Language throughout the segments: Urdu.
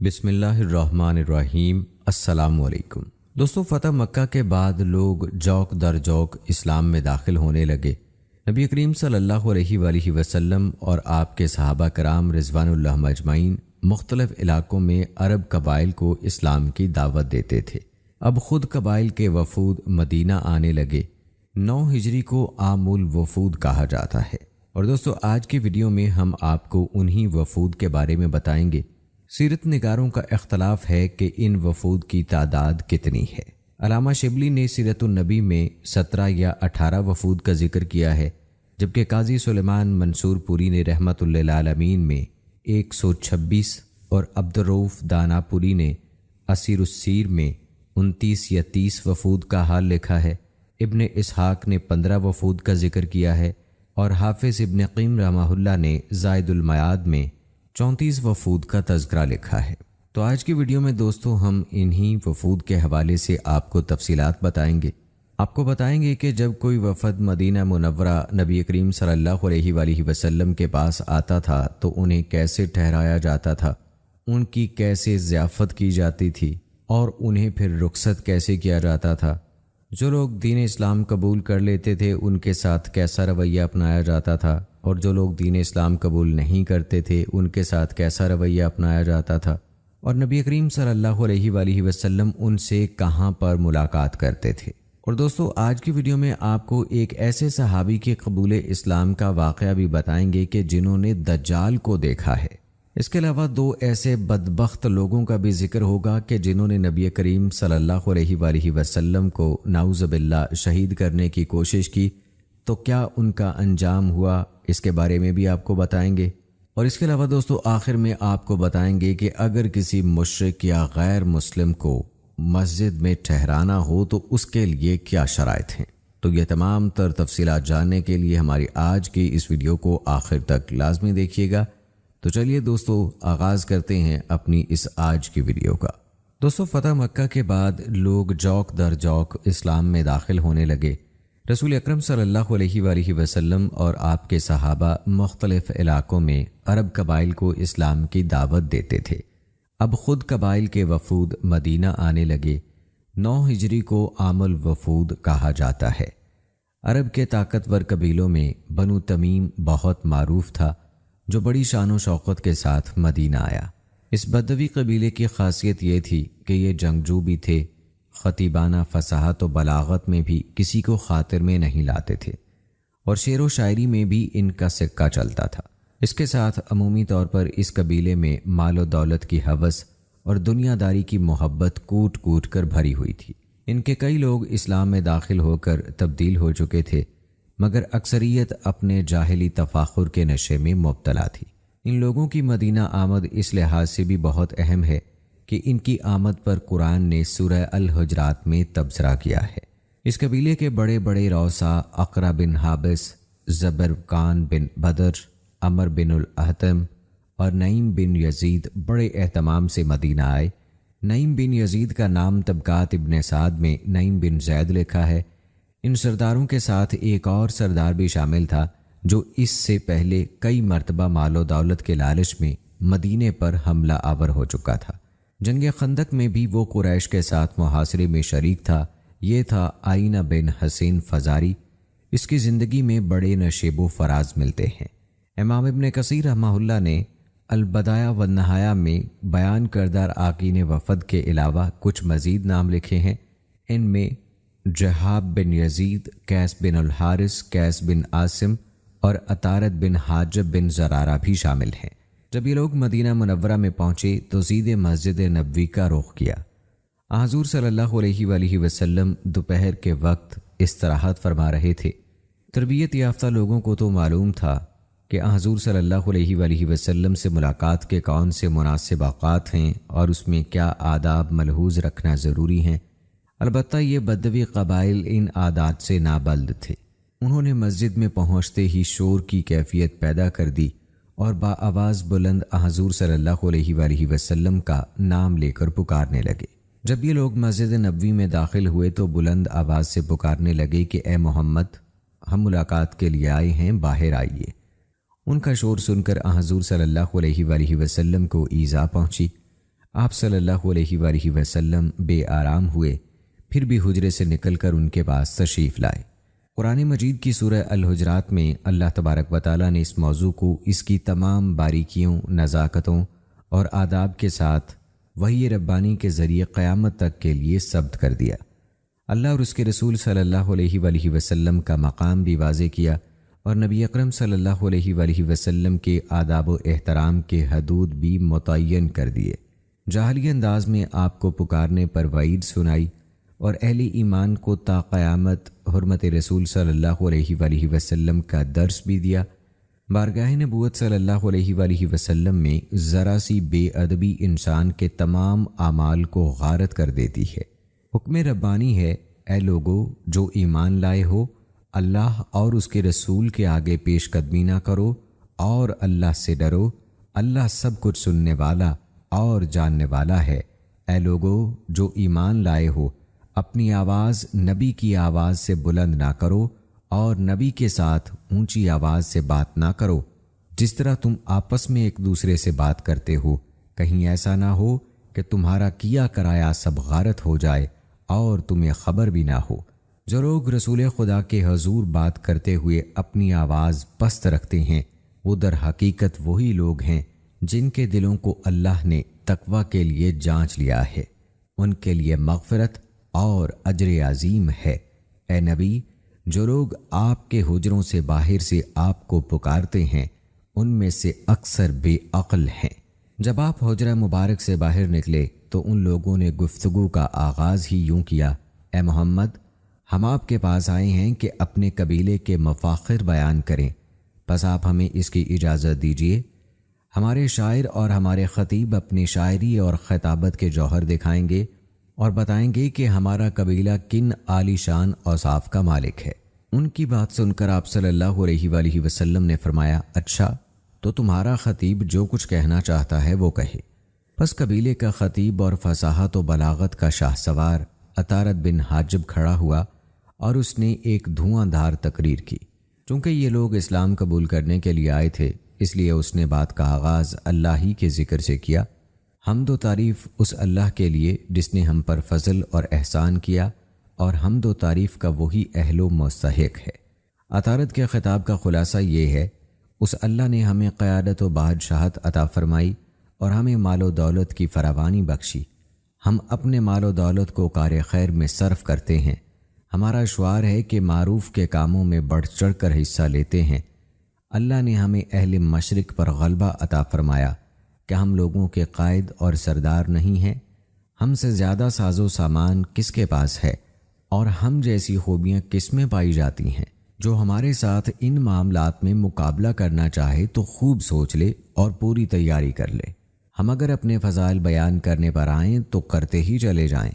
بسم اللہ الرحمن الرحیم۔ السلام علیکم دوستو، فتح مکہ کے بعد لوگ جوک در جوک اسلام میں داخل ہونے لگے۔ نبی کریم صلی اللہ علیہ وآلہ وسلم اور آپ کے صحابہ کرام رضوان اللہ مجمعین مختلف علاقوں میں عرب قبائل کو اسلام کی دعوت دیتے تھے۔ اب خود قبائل کے وفود مدینہ آنے لگے۔ 9 ہجری کو عام الوفود کہا جاتا ہے۔ اور دوستو، آج کی ویڈیو میں ہم آپ کو انہی وفود کے بارے میں بتائیں گے۔ سیرت نگاروں کا اختلاف ہے کہ ان وفود کی تعداد کتنی ہے۔ علامہ شبلی نے سیرت النبی میں 17 یا 18 وفود کا ذکر کیا ہے، جبکہ قاضی سلیمان منصور پوری نے رحمت للعالمین میں 126 اور عبدالرؤف دانا پوری نے اسیر السیر میں 29 یا 30 وفود کا حال لکھا ہے۔ ابن اسحاق نے 15 وفود کا ذکر کیا ہے، اور حافظ ابن قیم رحمہ اللہ نے زائد المیعاد میں 34 وفود کا تذکرہ لکھا ہے۔ تو آج کی ویڈیو میں دوستو ہم انہی وفود کے حوالے سے آپ کو تفصیلات بتائیں گے۔ آپ کو بتائیں گے کہ جب کوئی وفد مدینہ منورہ نبی کریم صلی اللہ علیہ وآلہ وسلم کے پاس آتا تھا تو انہیں کیسے ٹھہرایا جاتا تھا، ان کی کیسے ضیافت کی جاتی تھی، اور انہیں پھر رخصت کیسے کیا جاتا تھا۔ جو لوگ دین اسلام قبول کر لیتے تھے ان کے ساتھ کیسا رویہ اپنایا جاتا تھا، اور جو لوگ دین اسلام قبول نہیں کرتے تھے ان کے ساتھ کیسا رویہ اپنایا جاتا تھا، اور نبی کریم صلی اللہ علیہ وآلہ وسلم ان سے کہاں پر ملاقات کرتے تھے۔ اور دوستو، آج کی ویڈیو میں آپ کو ایک ایسے صحابی کے قبول اسلام کا واقعہ بھی بتائیں گے کہ جنہوں نے دجال کو دیکھا ہے۔ اس کے علاوہ 2 ایسے بدبخت لوگوں کا بھی ذکر ہوگا کہ جنہوں نے نبی کریم صلی اللہ علیہ وآلہ وسلم کو نعوذ باللہ شہید کرنے کی کوشش کی، تو کیا ان کا انجام ہوا، اس کے بارے میں بھی آپ کو بتائیں گے۔ اور اس کے علاوہ دوستو آخر میں آپ کو بتائیں گے کہ اگر کسی مشرک یا غیر مسلم کو مسجد میں ٹھہرانا ہو تو اس کے لیے کیا شرائط ہیں۔ تو یہ تمام تر تفصیلات جاننے کے لیے ہماری آج کی اس ویڈیو کو آخر تک لازمی دیکھیے گا۔ تو چلیے دوستو، آغاز کرتے ہیں اپنی اس آج کی ویڈیو کا۔ دوستو، فتح مکہ کے بعد لوگ جوک در جوک اسلام میں داخل ہونے لگے۔ رسول اکرم صلی اللہ علیہ وآلہ وسلم اور آپ کے صحابہ مختلف علاقوں میں عرب قبائل کو اسلام کی دعوت دیتے تھے۔ اب خود قبائل کے وفود مدینہ آنے لگے۔ 9 ہجری کو عام الوفود کہا جاتا ہے۔ عرب کے طاقتور قبیلوں میں بنو تمیم بہت معروف تھا، جو بڑی شان و شوقت کے ساتھ مدینہ آیا۔ اس بدوی قبیلے کی خاصیت یہ تھی کہ یہ جنگجو بھی تھے، خطیبانہ فصاحت و بلاغت میں بھی کسی کو خاطر میں نہیں لاتے تھے، اور شعر و شاعری میں بھی ان کا سکہ چلتا تھا۔ اس کے ساتھ عمومی طور پر اس قبیلے میں مال و دولت کی ہوس اور دنیا داری کی محبت کوٹ کوٹ کر بھری ہوئی تھی۔ ان کے کئی لوگ اسلام میں داخل ہو کر تبدیل ہو چکے تھے، مگر اکثریت اپنے جاہلی تفاخر کے نشے میں مبتلا تھی۔ ان لوگوں کی مدینہ آمد اس لحاظ سے بھی بہت اہم ہے کہ ان کی آمد پر قرآن نے سورہ الحجرات میں تبصرہ کیا ہے۔ اس قبیلے کے بڑے بڑے روسا اقرا بن حابس، زبرقان بن بدر، عمر بن الاحتم اور نعیم بن یزید بڑے اہتمام سے مدینہ آئے۔ نعیم بن یزید کا نام طبقات ابن سعد میں نعیم بن زید لکھا ہے۔ ان سرداروں کے ساتھ ایک اور سردار بھی شامل تھا جو اس سے پہلے کئی مرتبہ مال و دولت کے لالچ میں مدینے پر حملہ آور ہو چکا تھا۔ جنگ خندق میں بھی وہ قریش کے ساتھ محاصرے میں شریک تھا۔ یہ تھا آئینہ بن حسین فزاری۔ اس کی زندگی میں بڑے نشیب و فراز ملتے ہیں۔ امام ابن کثیر رحمہ اللہ نے البدایہ والنہایہ میں بیان کردہ عاقین وفد کے علاوہ کچھ مزید نام لکھے ہیں۔ ان میں جہاب بن یزید، قیس بن الحارث، قیس بن عاصم اور عطارد بن حاجب بن زرارہ بھی شامل ہیں۔ جب یہ لوگ مدینہ منورہ میں پہنچے تو سیدھے مسجد نبوی کا رخ کیا۔ حضور صلی اللہ علیہ وآلہ وسلم دوپہر کے وقت استراحت فرما رہے تھے۔ تربیت یافتہ لوگوں کو تو معلوم تھا کہ حضور صلی اللہ علیہ وآلہ وسلم سے ملاقات کے کون سے مناسب اوقات ہیں اور اس میں کیا آداب ملحوظ رکھنا ضروری ہیں۔ البتہ یہ بدوی قبائل ان عادات سے نابلد تھے۔ انہوں نے مسجد میں پہنچتے ہی شور کی کیفیت پیدا کر دی اور بآواز بلند حضور صلی اللہ علیہ وآلہ وسلم کا نام لے کر پکارنے لگے۔ جب یہ لوگ مسجد نبوی میں داخل ہوئے تو بلند آواز سے پکارنے لگے کہ اے محمد، ہم ملاقات کے لیے آئے ہیں، باہر آئیے۔ ان کا شور سن کر حضور صلی اللہ علیہ وآلہ وسلم کو ایذا پہنچی۔ آپ صلی اللہ علیہ وآلہ وسلم بے آرام ہوئے، پھر بھی حجرے سے نکل کر ان کے پاس تشریف لائے۔ قرآن مجید کی سورہ الحجرات میں اللہ تبارک و تعالیٰ نے اس موضوع کو اس کی تمام باریکیوں، نزاکتوں اور آداب کے ساتھ وحی ربانی کے ذریعے قیامت تک کے لیے ثبت کر دیا۔ اللہ اور اس کے رسول صلی اللہ علیہ وآلہ وسلم کا مقام بھی واضح کیا اور نبی اکرم صلی اللہ علیہ وآلہ وسلم کے آداب و احترام کے حدود بھی متعین کر دیے۔ جاہلی انداز میں آپ کو پکارنے پر وعید سنائی اور اہل ایمان کو تا قیامت حرمت رسول صلی اللہ علیہ وآلہ وسلم کا درس بھی دیا۔ بارگاہ نبوت صلی اللہ علیہ وآلہ وسلم میں ذرا سی بے ادبی انسان کے تمام اعمال کو غارت کر دیتی ہے۔ حکم ربانی ہے، اے لوگو جو ایمان لائے ہو، اللہ اور اس کے رسول کے آگے پیش قدمی نہ کرو اور اللہ سے ڈرو، اللہ سب کچھ سننے والا اور جاننے والا ہے۔ اے لوگو جو ایمان لائے ہو، اپنی آواز نبی کی آواز سے بلند نہ کرو اور نبی کے ساتھ اونچی آواز سے بات نہ کرو، جس طرح تم آپس میں ایک دوسرے سے بات کرتے ہو، کہیں ایسا نہ ہو کہ تمہارا کیا کرایا سب غارت ہو جائے اور تمہیں خبر بھی نہ ہو۔ جو لوگ رسول خدا کے حضور بات کرتے ہوئے اپنی آواز پست رکھتے ہیں، وہ در حقیقت وہی لوگ ہیں جن کے دلوں کو اللہ نے تقویٰ کے لیے جانچ لیا ہے، ان کے لیے مغفرت اور اجر عظیم ہے۔ اے نبی، جو لوگ آپ کے حجروں سے باہر سے آپ کو پکارتے ہیں، ان میں سے اکثر بے عقل ہیں۔ جب آپ حجرہ مبارک سے باہر نکلے تو ان لوگوں نے گفتگو کا آغاز ہی یوں کیا، اے محمد، ہم آپ کے پاس آئے ہیں کہ اپنے قبیلے کے مفاخر بیان کریں، بس آپ ہمیں اس کی اجازت دیجیے۔ ہمارے شاعر اور ہمارے خطیب اپنی شاعری اور خطابت کے جوہر دکھائیں گے اور بتائیں گے کہ ہمارا قبیلہ کن عالی شان اوصاف کا مالک ہے۔ ان کی بات سن کر آپ صلی اللہ علیہ وآلہ وسلم نے فرمایا، اچھا تو تمہارا خطیب جو کچھ کہنا چاہتا ہے وہ کہے۔ پس قبیلے کا خطیب اور فصاحت و بلاغت کا شاہ سوار عطارد بن حاجب کھڑا ہوا اور اس نے ایک دھواں دھار تقریر کی۔ چونکہ یہ لوگ اسلام قبول کرنے کے لیے آئے تھے، اس لیے اس نے بات کا آغاز اللہ ہی کے ذکر سے کیا۔ حمد و تعریف اس اللہ کے لیے جس نے ہم پر فضل اور احسان کیا، اور حمد و تعریف کا وہی اہل و مستحق ہے۔ عطارد کے خطاب کا خلاصہ یہ ہے، اس اللہ نے ہمیں قیادت و بادشاہت عطا فرمائی اور ہمیں مال و دولت کی فراوانی بخشی۔ ہم اپنے مال و دولت کو کار خیر میں صرف کرتے ہیں۔ ہمارا شعار ہے کہ معروف کے کاموں میں بڑھ چڑھ کر حصہ لیتے ہیں۔ اللہ نے ہمیں اہل مشرق پر غلبہ عطا فرمایا کہ ہم لوگوں کے قائد اور سردار نہیں ہیں۔ ہم سے زیادہ ساز و سامان کس کے پاس ہے اور ہم جیسی خوبیاں کس میں پائی جاتی ہیں؟ جو ہمارے ساتھ ان معاملات میں مقابلہ کرنا چاہے تو خوب سوچ لے اور پوری تیاری کر لے۔ ہم اگر اپنے فضائل بیان کرنے پر آئیں تو کرتے ہی چلے جائیں،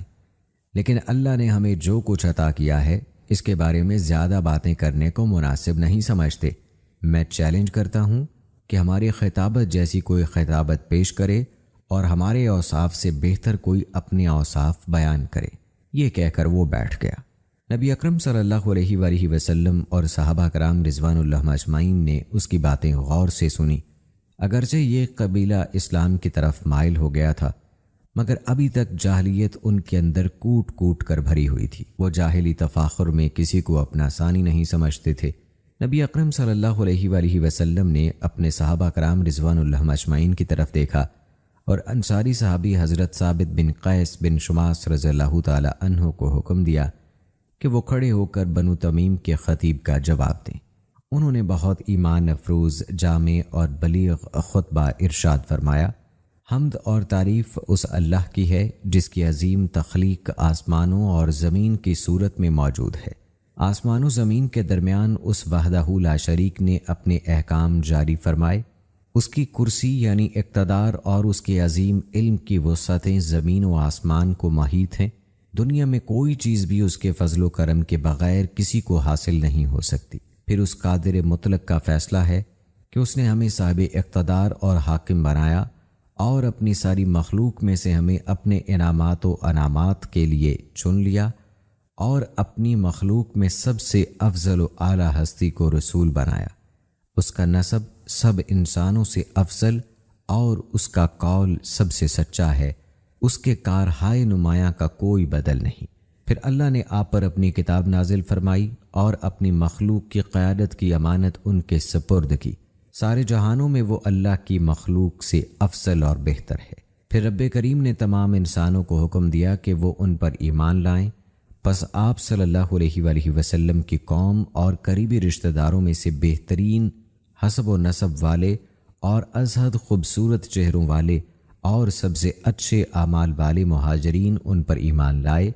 لیکن اللہ نے ہمیں جو کچھ عطا کیا ہے اس کے بارے میں زیادہ باتیں کرنے کو مناسب نہیں سمجھتے۔ میں چیلنج کرتا ہوں کہ ہماری خطابت جیسی کوئی خطابت پیش کرے اور ہمارے اوصاف سے بہتر کوئی اپنے اوصاف بیان کرے۔ یہ کہہ کر وہ بیٹھ گیا۔ نبی اکرم صلی اللہ علیہ وآلہ وسلم اور صحابہ کرام رضوان اللہ اجمعین نے اس کی باتیں غور سے سنی۔ اگرچہ یہ قبیلہ اسلام کی طرف مائل ہو گیا تھا، مگر ابھی تک جاہلیت ان کے اندر کوٹ کوٹ کر بھری ہوئی تھی۔ وہ جاہلی تفاخر میں کسی کو اپنا ثانی نہیں سمجھتے تھے۔ نبی اکرم صلی اللہ علیہ وآلہ وسلم نے اپنے صحابہ کرام رضوان اللہ اجمعین کی طرف دیکھا اور انصاری صحابی حضرت ثابت بن قیس بن شماس رضی اللہ تعالی عنہ کو حکم دیا کہ وہ کھڑے ہو کر بنو تمیم کے خطیب کا جواب دیں۔ انہوں نے بہت ایمان افروز، جامع اور بلیغ خطبہ ارشاد فرمایا، حمد اور تعریف اس اللہ کی ہے جس کی عظیم تخلیق آسمانوں اور زمین کی صورت میں موجود ہے۔ آسمان و زمین کے درمیان اس وحدہ لا شریک نے اپنے احکام جاری فرمائے۔ اس کی کرسی یعنی اقتدار اور اس کے عظیم علم کی وسعتیں زمین و آسمان کو محیط ہیں۔ دنیا میں کوئی چیز بھی اس کے فضل و کرم کے بغیر کسی کو حاصل نہیں ہو سکتی۔ پھر اس قادر مطلق کا فیصلہ ہے کہ اس نے ہمیں صاحب اقتدار اور حاکم بنایا اور اپنی ساری مخلوق میں سے ہمیں اپنے انعامات و انعامات کے لیے چن لیا اور اپنی مخلوق میں سب سے افضل و اعلیٰ ہستی کو رسول بنایا۔ اس کا نسب سب انسانوں سے افضل اور اس کا قول سب سے سچا ہے اس کے کارہائے نمایاں کا کوئی بدل نہیں۔ پھر اللہ نے آپ پر اپنی کتاب نازل فرمائی اور اپنی مخلوق کی قیادت کی امانت ان کے سپرد کی۔ سارے جہانوں میں وہ اللہ کی مخلوق سے افضل اور بہتر ہے۔ پھر رب کریم نے تمام انسانوں کو حکم دیا کہ وہ ان پر ایمان لائیں۔ پس آپ صلی اللہ علیہ وآلہ وسلم کی قوم اور قریبی رشتہ داروں میں سے بہترین حسب و نسب والے اور ازہد خوبصورت چہروں والے اور سب سے اچھے اعمال والے مہاجرین ان پر ایمان لائے۔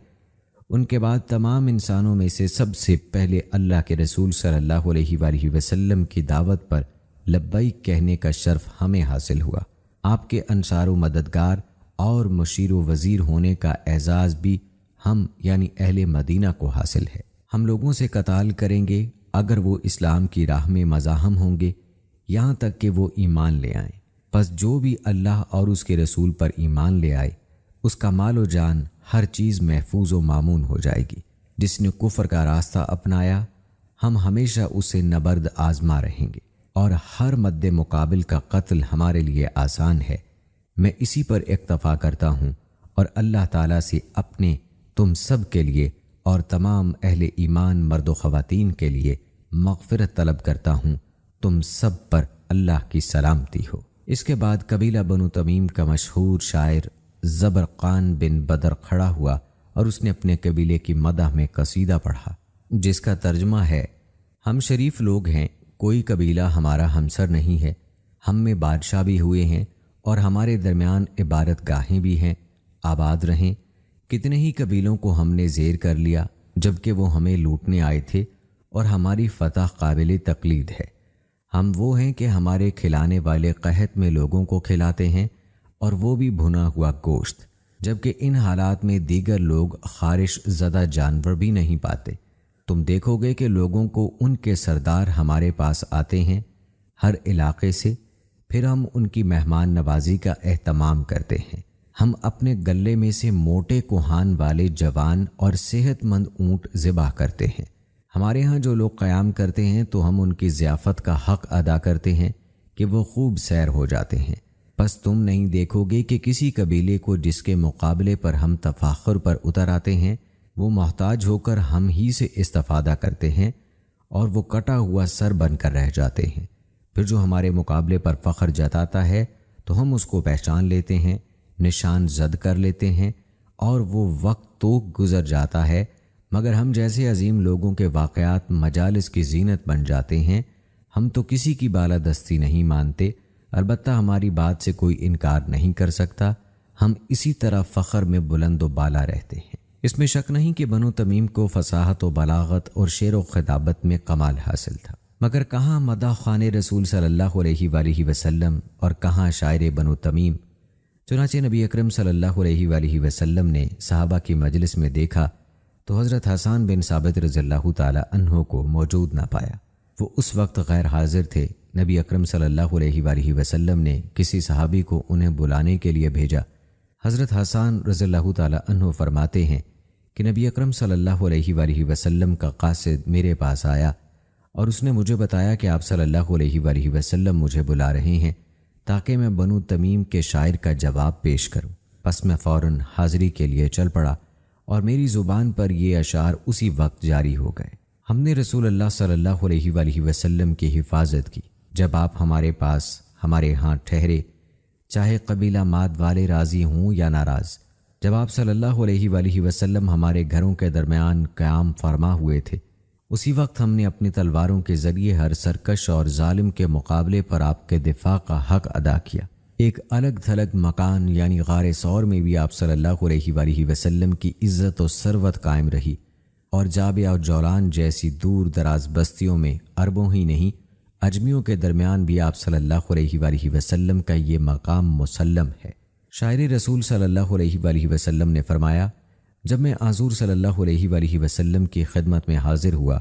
ان کے بعد تمام انسانوں میں سے سب سے پہلے اللہ کے رسول صلی اللہ علیہ وآلہ وسلم کی دعوت پر لبیک کہنے کا شرف ہمیں حاصل ہوا۔ آپ کے انصار و مددگار اور مشیر و وزیر ہونے کا اعزاز بھی ہم یعنی اہل مدینہ کو حاصل ہے۔ ہم لوگوں سے قتال کریں گے اگر وہ اسلام کی راہ میں مزاحم ہوں گے، یہاں تک کہ وہ ایمان لے آئیں۔ پس جو بھی اللہ اور اس کے رسول پر ایمان لے آئے، اس کا مال و جان ہر چیز محفوظ و مامون ہو جائے گی۔ جس نے کفر کا راستہ اپنایا، ہم ہمیشہ اسے نبرد آزما رہیں گے، اور ہر مد مقابل کا قتل ہمارے لیے آسان ہے۔ میں اسی پر اکتفا کرتا ہوں اور اللہ تعالیٰ سے اپنے، تم سب کے لیے اور تمام اہل ایمان مرد و خواتین کے لیے مغفرت طلب کرتا ہوں۔ تم سب پر اللہ کی سلامتی ہو۔ اس کے بعد قبیلہ بنو تمیم کا مشہور شاعر زبرقان بن بدر کھڑا ہوا اور اس نے اپنے قبیلے کی مدح میں قصیدہ پڑھا، جس کا ترجمہ ہے: ہم شریف لوگ ہیں، کوئی قبیلہ ہمارا ہمسر نہیں ہے، ہم میں بادشاہ بھی ہوئے ہیں اور ہمارے درمیان عبادت گاہیں بھی ہیں، آباد رہیں۔ کتنے ہی قبیلوں کو ہم نے زیر کر لیا جبکہ وہ ہمیں لوٹنے آئے تھے، اور ہماری فتح قابل تقلید ہے۔ ہم وہ ہیں کہ ہمارے کھلانے والے قحط میں لوگوں کو کھلاتے ہیں، اور وہ بھی بھنا ہوا گوشت، جبکہ ان حالات میں دیگر لوگ خارش زدہ جانور بھی نہیں پاتے۔ تم دیکھو گے کہ لوگوں کو ان کے سردار ہمارے پاس آتے ہیں ہر علاقے سے، پھر ہم ان کی مہمان نوازی کا اہتمام کرتے ہیں۔ ہم اپنے گلے میں سے موٹے کوہان والے جوان اور صحت مند اونٹ ذبح کرتے ہیں۔ ہمارے ہاں جو لوگ قیام کرتے ہیں تو ہم ان کی ضیافت کا حق ادا کرتے ہیں کہ وہ خوب سیر ہو جاتے ہیں۔ پس تم نہیں دیکھو گے کہ کسی قبیلے کو جس کے مقابلے پر ہم تفاخر پر اتر آتے ہیں، وہ محتاج ہو کر ہم ہی سے استفادہ کرتے ہیں، اور وہ کٹا ہوا سر بن کر رہ جاتے ہیں۔ پھر جو ہمارے مقابلے پر فخر جتاتا ہے تو ہم اس کو پہچان لیتے ہیں، نشان زد کر لیتے ہیں، اور وہ وقت تو گزر جاتا ہے مگر ہم جیسے عظیم لوگوں کے واقعات مجالس کی زینت بن جاتے ہیں۔ ہم تو کسی کی بالادستی نہیں مانتے، البتہ ہماری بات سے کوئی انکار نہیں کر سکتا۔ ہم اسی طرح فخر میں بلند و بالا رہتے ہیں۔ اس میں شک نہیں کہ بنو تمیم کو فصاحت و بلاغت اور شعر و خطابت میں کمال حاصل تھا، مگر کہاں مدح خوان رسول صلی اللہ علیہ وآلہ وسلم اور کہاں شاعر بنو تمیم۔ چنانچہ نبی اکرم صلی اللہ علیہ وآلہ وسلم نے صحابہ کی مجلس میں دیکھا تو حضرت حسان بن ثابت رضی اللہ تعالی عنہ کو موجود نہ پایا۔ وہ اس وقت غیر حاضر تھے۔ نبی اکرم صلی اللہ علیہ وآلہ وسلم نے کسی صحابی کو انہیں بلانے کے لیے بھیجا۔ حضرت حسان رضی اللہ تعالی عنہ فرماتے ہیں کہ نبی اکرم صلی اللہ علیہ وآلہ وسلم کا قاصد میرے پاس آیا اور اس نے مجھے بتایا کہ آپ صلی اللہ علیہ وآلہ وسلم مجھے بلا رہے ہیں تاکہ میں بنو تمیم کے شاعر کا جواب پیش کروں۔ پس میں فوراً حاضری کے لیے چل پڑا اور میری زبان پر یہ اشعار اسی وقت جاری ہو گئے۔ ہم نے رسول اللہ صلی اللہ علیہ وآلہ وسلم کی حفاظت کی جب آپ ہمارے پاس ہمارے ہاں ٹھہرے، چاہے قبیلہ ماد والے راضی ہوں یا ناراض۔ جب آپ صلی اللہ علیہ وآلہ وسلم ہمارے گھروں کے درمیان قیام فرما ہوئے تھے، اسی وقت ہم نے اپنی تلواروں کے ذریعے ہر سرکش اور ظالم کے مقابلے پر آپ کے دفاع کا حق ادا کیا۔ ایک الگ تھلگ مکان یعنی غار ثور میں بھی آپ صلی اللہ علیہ وآلہ وسلم کی عزت و ثروت قائم رہی، اور جابیہ اور جولان جیسی دور دراز بستیوں میں عربوں ہی نہیں اجمیوں کے درمیان بھی آپ صلی اللہ علیہ وآلہ وسلم کا یہ مقام مسلم ہے۔ شاعر رسول صلی اللہ علیہ وآلہ وسلم نے فرمایا، جب میں حضور صلی اللہ علیہ وآلہ وسلم کی خدمت میں حاضر ہوا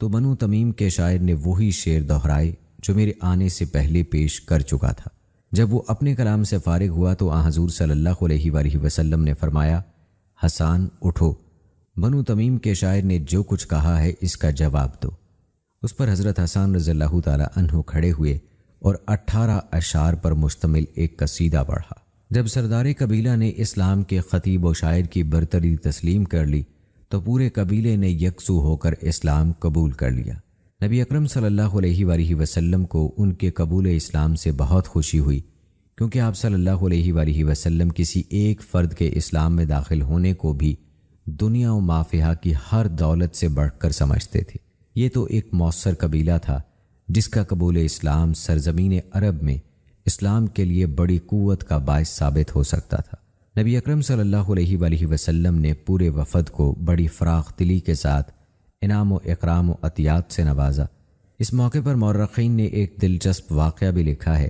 تو بنو تمیم کے شاعر نے وہی شعر دہرائے جو میرے آنے سے پہلے پیش کر چکا تھا۔ جب وہ اپنے کلام سے فارغ ہوا تو حضور صلی اللہ علیہ وآلہ وسلم نے فرمایا، حسان اٹھو، بنو تمیم کے شاعر نے جو کچھ کہا ہے اس کا جواب دو۔ اس پر حضرت حسان رضی اللہ تعالی عنہ کھڑے ہوئے اور 18 اشعار پر مشتمل ایک قصیدہ پڑھا، جب سردار قبیلہ نے اسلام کے خطیب و شاعر کی برتری تسلیم کر لی تو پورے قبیلے نے یکسو ہو کر اسلام قبول کر لیا۔ نبی اکرم صلی اللہ علیہ وآلہ وسلم کو ان کے قبول اسلام سے بہت خوشی ہوئی، کیونکہ آپ صلی اللہ علیہ وآلہ وسلم کسی ایک فرد کے اسلام میں داخل ہونے کو بھی دنیا و مافیہ کی ہر دولت سے بڑھ کر سمجھتے تھے۔ یہ تو ایک مؤثر قبیلہ تھا جس کا قبول اسلام سرزمین عرب میں اسلام کے لیے بڑی قوت کا باعث ثابت ہو سکتا تھا۔ نبی اکرم صلی اللہ علیہ وآلہ وسلم نے پورے وفد کو بڑی فراخ دلی کے ساتھ انعام و اکرام و عطیات سے نوازا۔ اس موقع پر مورخین نے ایک دلچسپ واقعہ بھی لکھا ہے،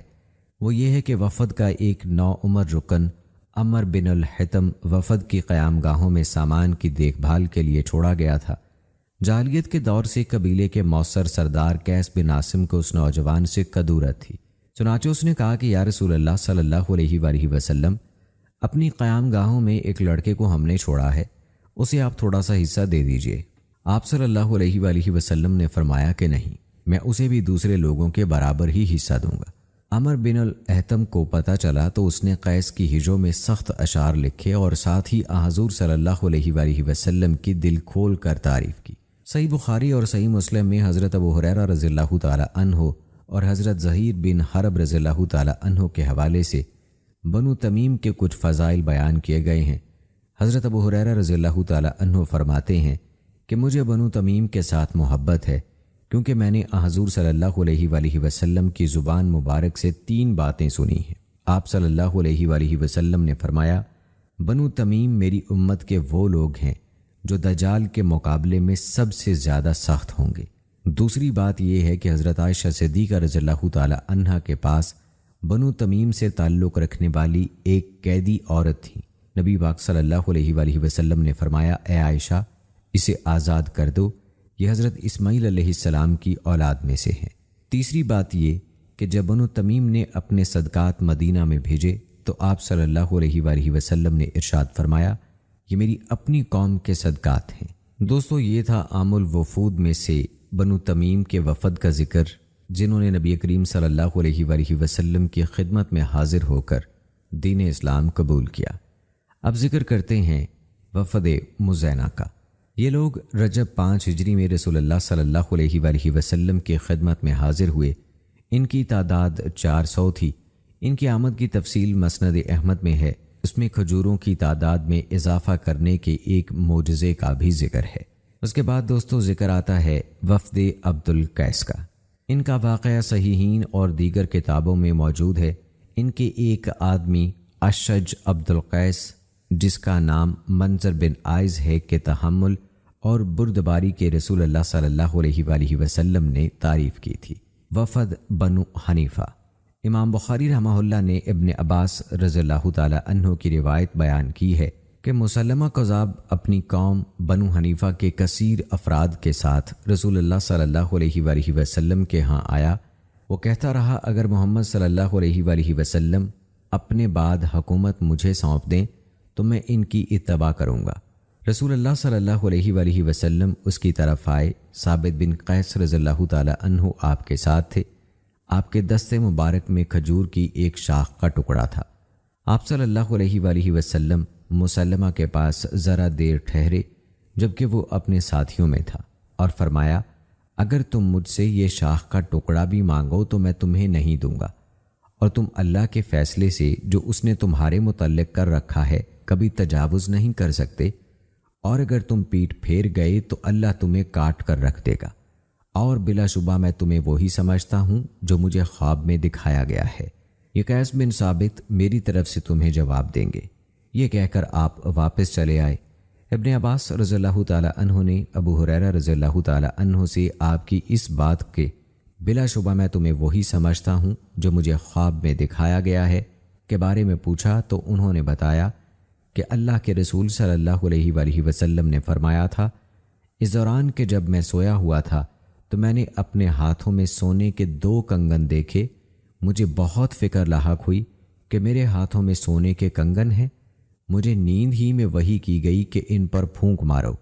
وہ یہ ہے کہ وفد کا ایک نوعمر رکن عمر بن الحتم وفد کی قیام گاہوں میں سامان کی دیکھ بھال کے لیے چھوڑا گیا تھا۔ جاہلیت کے دور سے قبیلے کے مؤثر سردار قیس بن عاصم کو اس نوجوان سے قدورت تھی، چنانچہ اس نے کہا کہ یا رسول اللہ صلی اللہ علیہ وآلہ وسلم، اپنی قیام گاہوں میں ایک لڑکے کو ہم نے چھوڑا ہے، اسے آپ تھوڑا سا حصہ دے دیجئے۔ آپ صلی اللہ علیہ وآلہ وسلم نے فرمایا کہ نہیں، میں اسے بھی دوسرے لوگوں کے برابر ہی حصہ دوں گا۔ عمر بن الاحتم کو پتہ چلا تو اس نے قیس کی ہجروں میں سخت اشعار لکھے اور ساتھ ہی حضور صلی اللہ علیہ وآلہ وسلم کی دل کھول کر تعریف کی۔ صحیح بخاری اور صحیح مسلم میں حضرت ابو ہریرہ رضی اللہ تعالی عنہ اور حضرت زہیر بن حرب رضی اللہ تعالی عنہ کے حوالے سے بنو تمیم کے کچھ فضائل بیان کیے گئے ہیں۔ حضرت ابو ہریرہ رضی اللہ تعالی عنہ فرماتے ہیں کہ مجھے بنو تمیم کے ساتھ محبت ہے، کیونکہ میں نے حضور صلی اللہ علیہ وآلہ وسلم کی زبان مبارک سے 3 باتیں سنی ہیں۔ آپ صلی اللہ علیہ وآلہ وسلم نے فرمایا، بنو تمیم میری امت کے وہ لوگ ہیں جو دجال کے مقابلے میں سب سے زیادہ سخت ہوں گے۔ دوسری بات یہ ہے کہ حضرت عائشہ صدیقہ رضی اللہ تعالی عنہا کے پاس بنو تمیم سے تعلق رکھنے والی ایک قیدی عورت تھی۔ نبی پاک صلی اللہ علیہ وآلہ وسلم نے فرمایا، اے عائشہ، اسے آزاد کر دو، یہ حضرت اسماعیل علیہ السلام کی اولاد میں سے ہے۔ تیسری بات یہ کہ جب بنو تمیم نے اپنے صدقات مدینہ میں بھیجے تو آپ صلی اللہ علیہ وآلہ وسلم نے ارشاد فرمایا، یہ میری اپنی قوم کے صدقات ہیں۔ دوستو، یہ تھا عام الوفود میں سے بنو تمیم کے وفد کا ذکر، جنہوں نے نبی کریم صلی اللہ علیہ وآلہ وسلم کی خدمت میں حاضر ہو کر دین اسلام قبول کیا۔ اب ذکر کرتے ہیں وفد مزینہ کا۔ یہ لوگ رجب 5 ہجری میں رسول اللہ صلی اللہ علیہ وآلہ وسلم کی خدمت میں حاضر ہوئے۔ ان کی تعداد 400 تھی۔ ان کی آمد کی تفصیل مسند احمد میں ہے، اس میں کھجوروں کی تعداد میں اضافہ کرنے کے ایک معجزے کا بھی ذکر ہے۔ اس کے بعد دوستو ذکر آتا ہے وفد عبد القیس کا۔ ان کا واقعہ صحیحین اور دیگر کتابوں میں موجود ہے۔ ان کے ایک آدمی اشج عبد القیس، جس کا نام منظر بن عائز ہے، کے تحمل اور بردباری کے رسول اللہ صلی اللہ علیہ وآلہ وسلم نے تعریف کی تھی۔ وفد بنو حنیفہ۔ امام بخاری رحمہ اللہ نے ابن عباس رضی اللہ تعالی عنہ کی روایت بیان کی ہے کہ مسلمہ کذاب اپنی قوم بنو حنیفہ کے کثیر افراد کے ساتھ رسول اللہ صلی اللہ علیہ وآلہ وسلم کے ہاں آیا۔ وہ کہتا رہا، اگر محمد صلی اللہ علیہ وآلہ وسلم اپنے بعد حکومت مجھے سونپ دیں تو میں ان کی اتباع کروں گا۔ رسول اللہ صلی اللہ علیہ وآلہ وسلم اس کی طرف آئے۔ ثابت بن قیس رضی اللہ تعالی عنہ آپ کے ساتھ تھے۔ آپ کے دستے مبارک میں کھجور کی ایک شاخ کا ٹکڑا تھا۔ آپ صلی اللہ علیہ وآلہ وسلم مسلمہ کے پاس ذرا دیر ٹھہرے، جبکہ وہ اپنے ساتھیوں میں تھا، اور فرمایا، اگر تم مجھ سے یہ شاخ کا ٹکڑا بھی مانگو تو میں تمہیں نہیں دوں گا، اور تم اللہ کے فیصلے سے جو اس نے تمہارے متعلق کر رکھا ہے کبھی تجاوز نہیں کر سکتے، اور اگر تم پیٹھ پھیر گئے تو اللہ تمہیں کاٹ کر رکھ دے گا، اور بلا شبہ میں تمہیں وہی سمجھتا ہوں جو مجھے خواب میں دکھایا گیا ہے۔ یہ قیس بن ثابت میری طرف سے تمہیں جواب دیں گے۔ یہ کہہ کر آپ واپس چلے آئے۔ ابن عباس رضی اللہ تعالی عنہ نے ابو ہریرہ رضی اللہ تعالی عنہ سے آپ کی اس بات کے بلا شبہ میں تمہیں وہی سمجھتا ہوں جو مجھے خواب میں دکھایا گیا ہے کے بارے میں پوچھا تو انہوں نے بتایا کہ اللہ کے رسول صلی اللہ علیہ وآلہ وسلم نے فرمایا تھا، اس دوران کہ جب میں سویا ہوا تھا تو میں نے اپنے ہاتھوں میں سونے کے 2 کنگن دیکھے۔ مجھے بہت فکر لاحق ہوئی کہ میرے ہاتھوں میں سونے کے کنگن ہیں۔ مجھے نیند ہی میں وحی کی گئی کہ ان پر پھونک مارو۔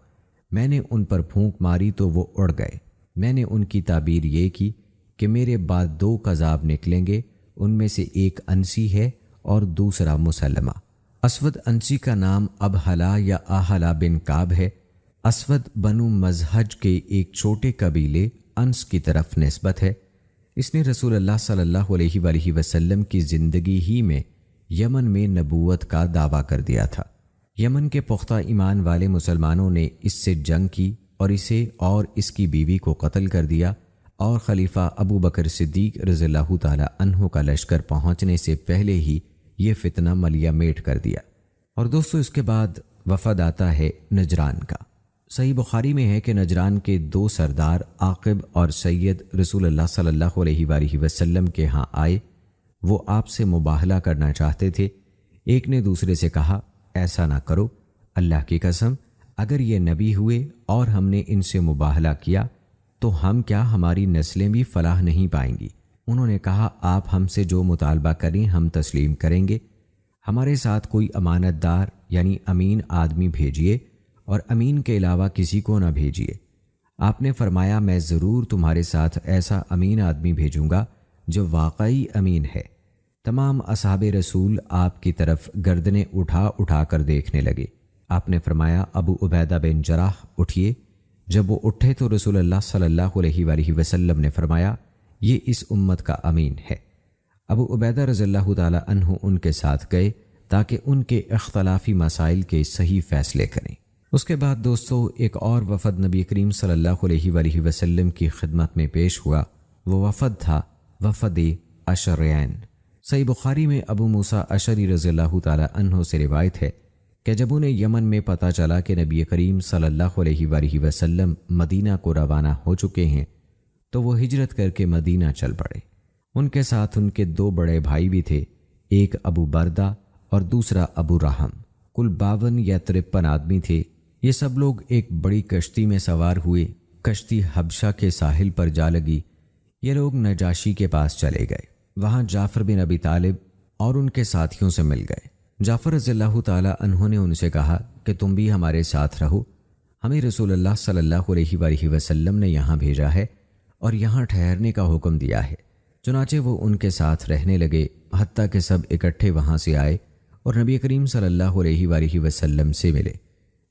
میں نے ان پر پھونک ماری تو وہ اڑ گئے۔ میں نے ان کی تعبیر یہ کی کہ میرے بعد 2 قذاب نکلیں گے، ان میں سے ایک انسی ہے اور دوسرا مسلمہ۔ اسود انسی کا نام ابہلا یا آہلا بن کعب ہے۔ اسود بنو مزہج کے ایک چھوٹے قبیلے انس کی طرف نسبت ہے۔ اس نے رسول اللہ صلی اللہ علیہ وآلہ وسلم کی زندگی ہی میں یمن میں نبوت کا دعویٰ کر دیا تھا۔ یمن کے پختہ ایمان والے مسلمانوں نے اس سے جنگ کی اور اسے اور اس کی بیوی کو قتل کر دیا، اور خلیفہ ابو بکر صدیق رضی اللہ تعالی عنہ کا لشکر پہنچنے سے پہلے ہی یہ فتنہ ملیہ میٹ کر دیا۔ اور دوستو اس کے بعد وفد آتا ہے نجران کا۔ صحیح بخاری میں ہے کہ نجران کے دو سردار عاقب اور سید رسول اللہ صلی اللہ علیہ وآلہ وسلم کے ہاں آئے۔ وہ آپ سے مباہلہ کرنا چاہتے تھے۔ ایک نے دوسرے سے کہا، ایسا نہ کرو، اللہ کی قسم اگر یہ نبی ہوئے اور ہم نے ان سے مباہلہ کیا تو ہم کیا ہماری نسلیں بھی فلاح نہیں پائیں گی۔ انہوں نے کہا، آپ ہم سے جو مطالبہ کریں ہم تسلیم کریں گے، ہمارے ساتھ کوئی امانت دار یعنی امین آدمی بھیجیے اور امین کے علاوہ کسی کو نہ بھیجیے۔ آپ نے فرمایا، میں ضرور تمہارے ساتھ ایسا امین آدمی بھیجوں گا جو واقعی امین ہے۔ تمام اصحاب رسول آپ کی طرف گردنیں اٹھا اٹھا کر دیکھنے لگے۔ آپ نے فرمایا، ابو عبیدہ بن جراح اٹھیے۔ جب وہ اٹھے تو رسول اللہ صلی اللہ علیہ وآلہ وسلم نے فرمایا، یہ اس امت کا امین ہے۔ ابو عبیدہ رضی اللہ تعالی عنہ ان کے ساتھ گئے تاکہ ان کے اختلافی مسائل کے صحیح فیصلے کریں۔ اس کے بعد دوستو ایک اور وفد نبی کریم صلی اللہ علیہ وآلہ وسلم کی خدمت میں پیش ہوا۔ وہ وفد تھا وفد اشرین۔ صحیح بخاری میں ابو موسیٰ اشعری رضی اللہ تعالی عنہ سے روایت ہے کہ جب انہیں یمن میں پتہ چلا کہ نبی کریم صلی اللہ علیہ وآلہ وسلم مدینہ کو روانہ ہو چکے ہیں تو وہ ہجرت کر کے مدینہ چل پڑے۔ ان کے ساتھ ان کے دو بڑے بھائی بھی تھے، ایک ابو بردہ اور دوسرا ابو رحم۔ کل 52 یا 53 آدمی تھے۔ یہ سب لوگ ایک بڑی کشتی میں سوار ہوئے۔ کشتی حبشہ کے ساحل پر جا لگی۔ یہ لوگ نجاشی کے پاس چلے گئے۔ وہاں جعفر بن ابی طالب اور ان کے ساتھیوں سے مل گئے۔ جعفر رضی اللہ تعالی عنہ نے ان سے کہا کہ تم بھی ہمارے ساتھ رہو، ہمیں رسول اللہ صلی اللہ علیہ وآلہ وسلم نے یہاں بھیجا ہے اور یہاں ٹھہرنے کا حکم دیا ہے۔ چنانچہ وہ ان کے ساتھ رہنے لگے، حتیٰ کہ سب اکٹھے وہاں سے آئے اور نبی کریم صلی اللہ علیہ وآلہ وسلم سے ملے۔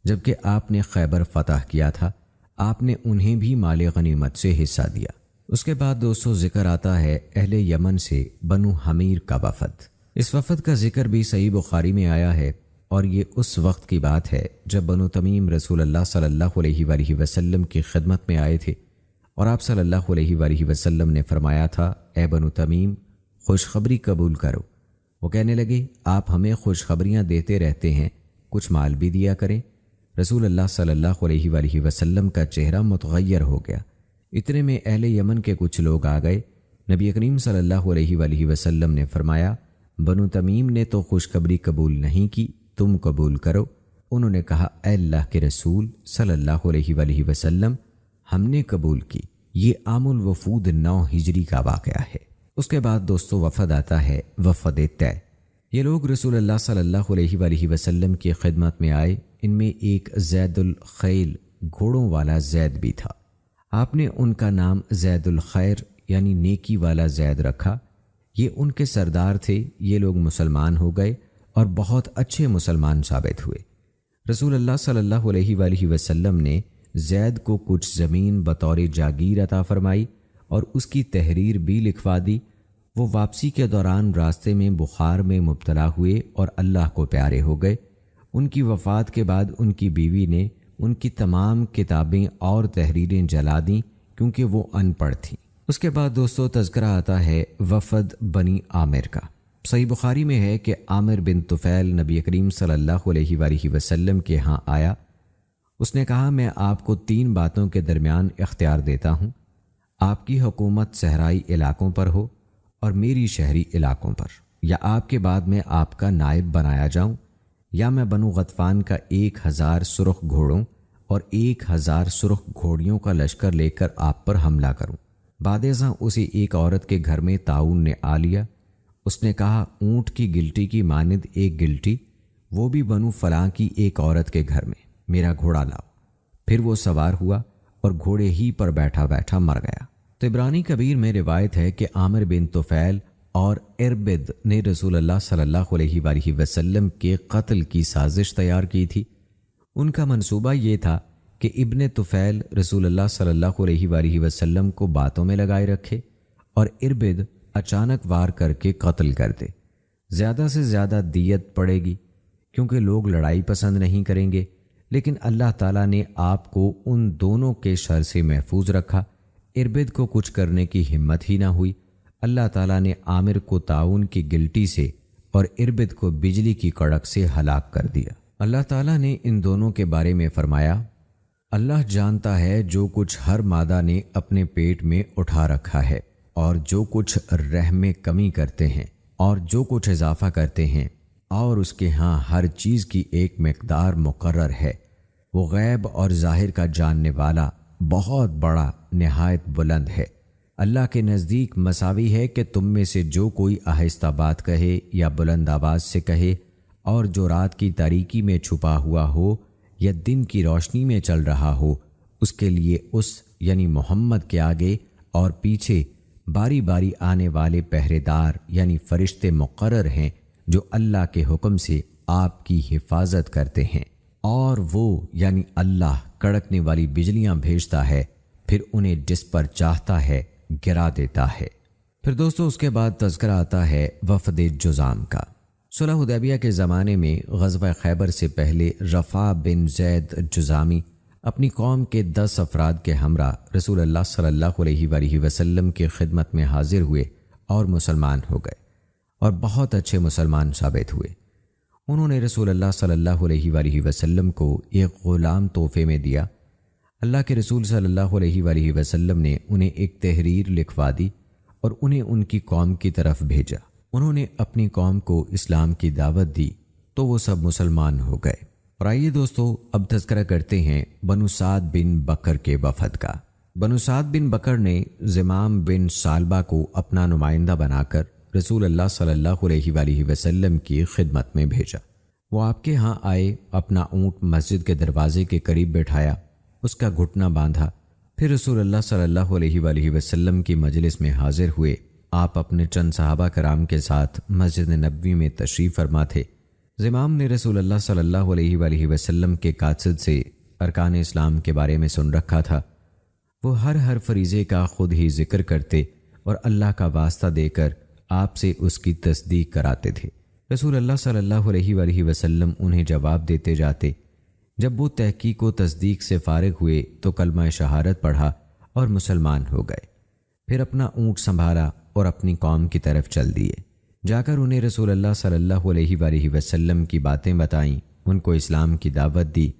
جبکہ آپ نے خیبر فتح کیا تھا، آپ نے انہیں بھی مال غنیمت سے حصہ دیا۔ اس کے بعد دوستو ذکر آتا ہے اہل یمن سے بنو حمیر کا وفد۔ اس وفد کا ذکر بھی صحیح بخاری میں آیا ہے، اور یہ اس وقت کی بات ہے جب بنو تمیم رسول اللہ صلی اللہ علیہ وآلہ وسلم کی خدمت میں آئے تھے، اور آپ صلی اللہ علیہ وآلہ وسلم نے فرمایا تھا، اے بنو تمیم خوشخبری قبول کرو۔ وہ کہنے لگے، آپ ہمیں خوشخبریاں دیتے رہتے ہیں، کچھ مال بھی دیا کریں۔ رسول اللہ صلی اللہ علیہ وآلہ وسلم کا چہرہ متغیر ہو گیا۔ اتنے میں اہل یمن کے کچھ لوگ آ گئے۔ نبی کریم صلی اللہ علیہ وآلہ وسلم نے فرمایا، بنو تمیم نے تو خوشخبری قبول نہیں کی، تم قبول کرو۔ انہوں نے کہا، اے اللہ کے رسول صلی اللہ علیہ وآلہ وسلم، ہم نے قبول کی۔ یہ عام الوفود 9 ہجری کا واقعہ ہے۔ اس کے بعد دوستو وفد آتا ہے وفد طے۔ یہ لوگ رسول اللہ صلی اللہ علیہ وآلہ وسلم کی خدمت میں آئے۔ ان میں ایک زید الخیل گھوڑوں والا زید بھی تھا۔ آپ نے ان کا نام زید الخیر یعنی نیکی والا زید رکھا۔ یہ ان کے سردار تھے۔ یہ لوگ مسلمان ہو گئے اور بہت اچھے مسلمان ثابت ہوئے۔ رسول اللہ صلی اللہ علیہ وآلہ وسلم نے زید کو کچھ زمین بطور جاگیر عطا فرمائی اور اس کی تحریر بھی لکھوا دی۔ وہ واپسی کے دوران راستے میں بخار میں مبتلا ہوئے اور اللہ کو پیارے ہو گئے۔ ان کی وفات کے بعد ان کی بیوی نے ان کی تمام کتابیں اور تحریریں جلا دیں کیونکہ وہ ان پڑھ تھیں۔ اس کے بعد دوستو تذکرہ آتا ہے وفد بنی عامر کا۔ صحیح بخاری میں ہے کہ عامر بن طفیل نبی کریم صلی اللہ علیہ وآلہ وسلم کے ہاں آیا۔ اس نے کہا، میں آپ کو 3 باتوں کے درمیان اختیار دیتا ہوں، آپ کی حکومت صحرائی علاقوں پر ہو اور میری شہری علاقوں پر، یا آپ کے بعد میں آپ کا نائب بنایا جاؤں، یا میں بنو غطفان کا 1000 سرخ گھوڑوں اور 1000 سرخ گھوڑیوں کا لشکر لے کر آپ پر حملہ کروں۔ بعد ازاں اسی ایک عورت کے گھر میں طاعون نے آ لیا۔ اس نے کہا، اونٹ کی گلٹی کی مانند ایک گلٹی، وہ بھی بنو فلاں کی ایک عورت کے گھر میں، میرا گھوڑا لاؤ۔ پھر وہ سوار ہوا اور گھوڑے ہی پر بیٹھا بیٹھا مر گیا۔ طبرانی کبیر میں روایت ہے کہ عامر بن طفیل اور اربد نے رسول اللہ صلی اللہ علیہ وآلہ وسلم کے قتل کی سازش تیار کی تھی۔ ان کا منصوبہ یہ تھا کہ ابن طفیل رسول اللہ صلی اللہ علیہ وآلہ وسلم کو باتوں میں لگائے رکھے اور اربد اچانک وار کر کے قتل کر دے۔ زیادہ سے زیادہ دیت پڑے گی کیونکہ لوگ لڑائی پسند نہیں کریں گے، لیکن اللہ تعالیٰ نے آپ کو ان دونوں کے شر سے محفوظ رکھا۔ اربد کو کچھ کرنے کی ہمت ہی نہ ہوئی۔ اللہ تعالیٰ نے عامر کو طاعون کی گلٹی سے اور اربد کو بجلی کی کڑک سے ہلاک کر دیا۔ اللہ تعالیٰ نے ان دونوں کے بارے میں فرمایا، اللہ جانتا ہے جو کچھ ہر مادہ نے اپنے پیٹ میں اٹھا رکھا ہے، اور جو کچھ رحم میں کمی کرتے ہیں اور جو کچھ اضافہ کرتے ہیں، اور اس کے ہاں ہر چیز کی ایک مقدار مقرر ہے۔ وہ غیب اور ظاہر کا جاننے والا بہت بڑا نہایت بلند ہے۔ اللہ کے نزدیک مساوی ہے کہ تم میں سے جو کوئی آہستہ بات کہے یا بلند آواز سے کہے، اور جو رات کی تاریکی میں چھپا ہوا ہو یا دن کی روشنی میں چل رہا ہو، اس کے لیے اس یعنی محمد کے آگے اور پیچھے باری باری آنے والے پہرے دار یعنی فرشتے مقرر ہیں جو اللہ کے حکم سے آپ کی حفاظت کرتے ہیں، اور وہ یعنی اللہ کڑکنے والی بجلیاں بھیجتا ہے، پھر انہیں جس پر چاہتا ہے گرا دیتا ہے۔ پھر دوستو اس کے بعد تذکرہ آتا ہے وفد جذام کا۔ صلح حدیبیہ کے زمانے میں غزوہ خیبر سے پہلے رفاع بن زید جذامی اپنی قوم کے 10 افراد کے ہمراہ رسول اللہ صلی اللہ علیہ وآلہ وسلم کی خدمت میں حاضر ہوئے اور مسلمان ہو گئے، اور بہت اچھے مسلمان ثابت ہوئے۔ انہوں نے رسول اللہ صلی اللہ علیہ وآلہ وسلم کو ایک غلام تحفے میں دیا۔ اللہ کے رسول صلی اللہ علیہ وآلہ وسلم نے انہیں ایک تحریر لکھوا دی اور انہیں ان کی قوم کی طرف بھیجا۔ انہوں نے اپنی قوم کو اسلام کی دعوت دی تو وہ سب مسلمان ہو گئے۔ اور آئیے دوستو اب تذکرہ کرتے ہیں بنو سعد بن بکر کے وفد کا۔ بنو سعد بن بکر نے زمام بن سالبہ کو اپنا نمائندہ بنا کر رسول اللہ صلی اللہ علیہ وآلہ وسلم کی خدمت میں بھیجا۔ وہ آپ کے ہاں آئے، اپنا اونٹ مسجد کے دروازے کے قریب بٹھایا، اس کا گھٹنا باندھا، پھر رسول اللہ صلی اللہ علیہ وآلہ وسلم کی مجلس میں حاضر ہوئے۔ آپ اپنے چند صحابہ کرام کے ساتھ مسجد نبوی میں تشریف فرما تھے۔ زمام نے رسول اللہ صلی اللہ علیہ وآلہ وسلم کے قاصد سے ارکان اسلام کے بارے میں سن رکھا تھا۔ وہ ہر فریضے کا خود ہی ذکر کرتے اور اللہ کا واسطہ دے کر آپ سے اس کی تصدیق کراتے تھے۔ رسول اللہ صلی اللہ علیہ وآلہ وسلم انہیں جواب دیتے جاتے۔ جب وہ تحقیق و تصدیق سے فارغ ہوئے تو کلمہ شہادت پڑھا اور مسلمان ہو گئے۔ پھر اپنا اونٹ سنبھالا اور اپنی قوم کی طرف چل دیے۔ جا کر انہیں رسول اللہ صلی اللہ علیہ وآلہ وسلم کی باتیں بتائیں، ان کو اسلام کی دعوت دی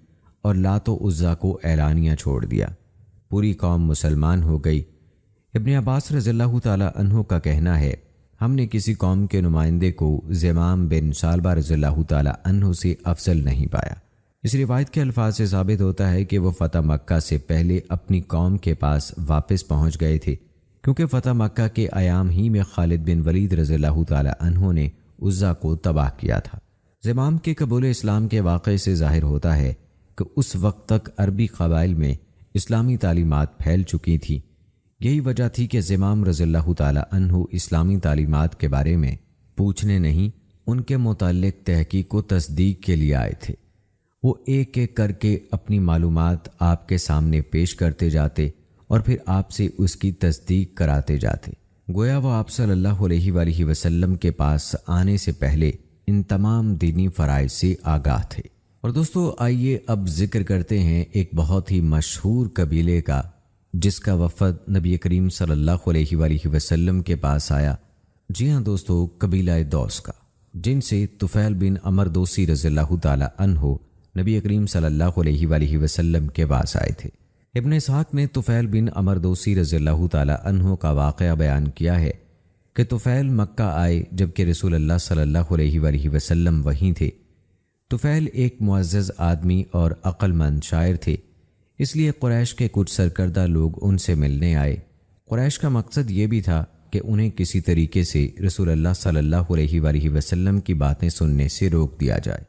اور لات و عزا کو اعلانیہ چھوڑ دیا۔ پوری قوم مسلمان ہو گئی۔ ابن عباس رضی اللہ تعالی عنہ کا کہنا ہے، ہم نے کسی قوم کے نمائندے کو زمام بن سالبہ رضی اللہ تعالی عنہ سے افضل نہیں پایا۔ اس روایت کے الفاظ سے ثابت ہوتا ہے کہ وہ فتح مکہ سے پہلے اپنی قوم کے پاس واپس پہنچ گئے تھے، کیونکہ فتح مکہ کے ایام ہی میں خالد بن ولید رضی اللہ تعالی عنہ نے عزا کو تباہ کیا تھا۔ زمام کے قبول اسلام کے واقعے سے ظاہر ہوتا ہے کہ اس وقت تک عربی قبائل میں اسلامی تعلیمات پھیل چکی تھیں۔ یہی وجہ تھی کہ زمام رضی اللہ تعالی عنہ اسلامی تعلیمات کے بارے میں پوچھنے نہیں، ان کے متعلق تحقیق و تصدیق کے لیے آئے تھے۔ وہ ایک ایک کر کے اپنی معلومات آپ کے سامنے پیش کرتے جاتے اور پھر آپ سے اس کی تصدیق کراتے جاتے۔ گویا وہ آپ صلی اللہ علیہ وآلہ وسلم کے پاس آنے سے پہلے ان تمام دینی فرائض سے آگاہ تھے۔ اور دوستو آئیے اب ذکر کرتے ہیں ایک بہت ہی مشہور قبیلے کا، جس کا وفد نبی کریم صلی اللہ علیہ وآلہ وسلم کے پاس آیا۔ جی ہاں دوستو، قبیلہ دوس کا، جن سے طفیل بن عمر دوسی رضی اللہ تعالی عنہ نبی کریم صلی اللہ علیہ وآلہ وسلم کے پاس آئے تھے۔ ابن اسحاق نے طفیل بن عمر دوسی رضی اللہ تعالی عنہ کا واقعہ بیان کیا ہے کہ طفیل مکہ آئے جبکہ رسول اللہ صلی اللہ علیہ وآلہ وسلم وہیں تھے۔ طفیل ایک معزز آدمی اور عقل مند شاعر تھے، اس لیے قریش کے کچھ سرکردہ لوگ ان سے ملنے آئے۔ قریش کا مقصد یہ بھی تھا کہ انہیں کسی طریقے سے رسول اللہ صلی اللہ علیہ وآلہ وسلم کی باتیں سننے سے روک دیا جائے۔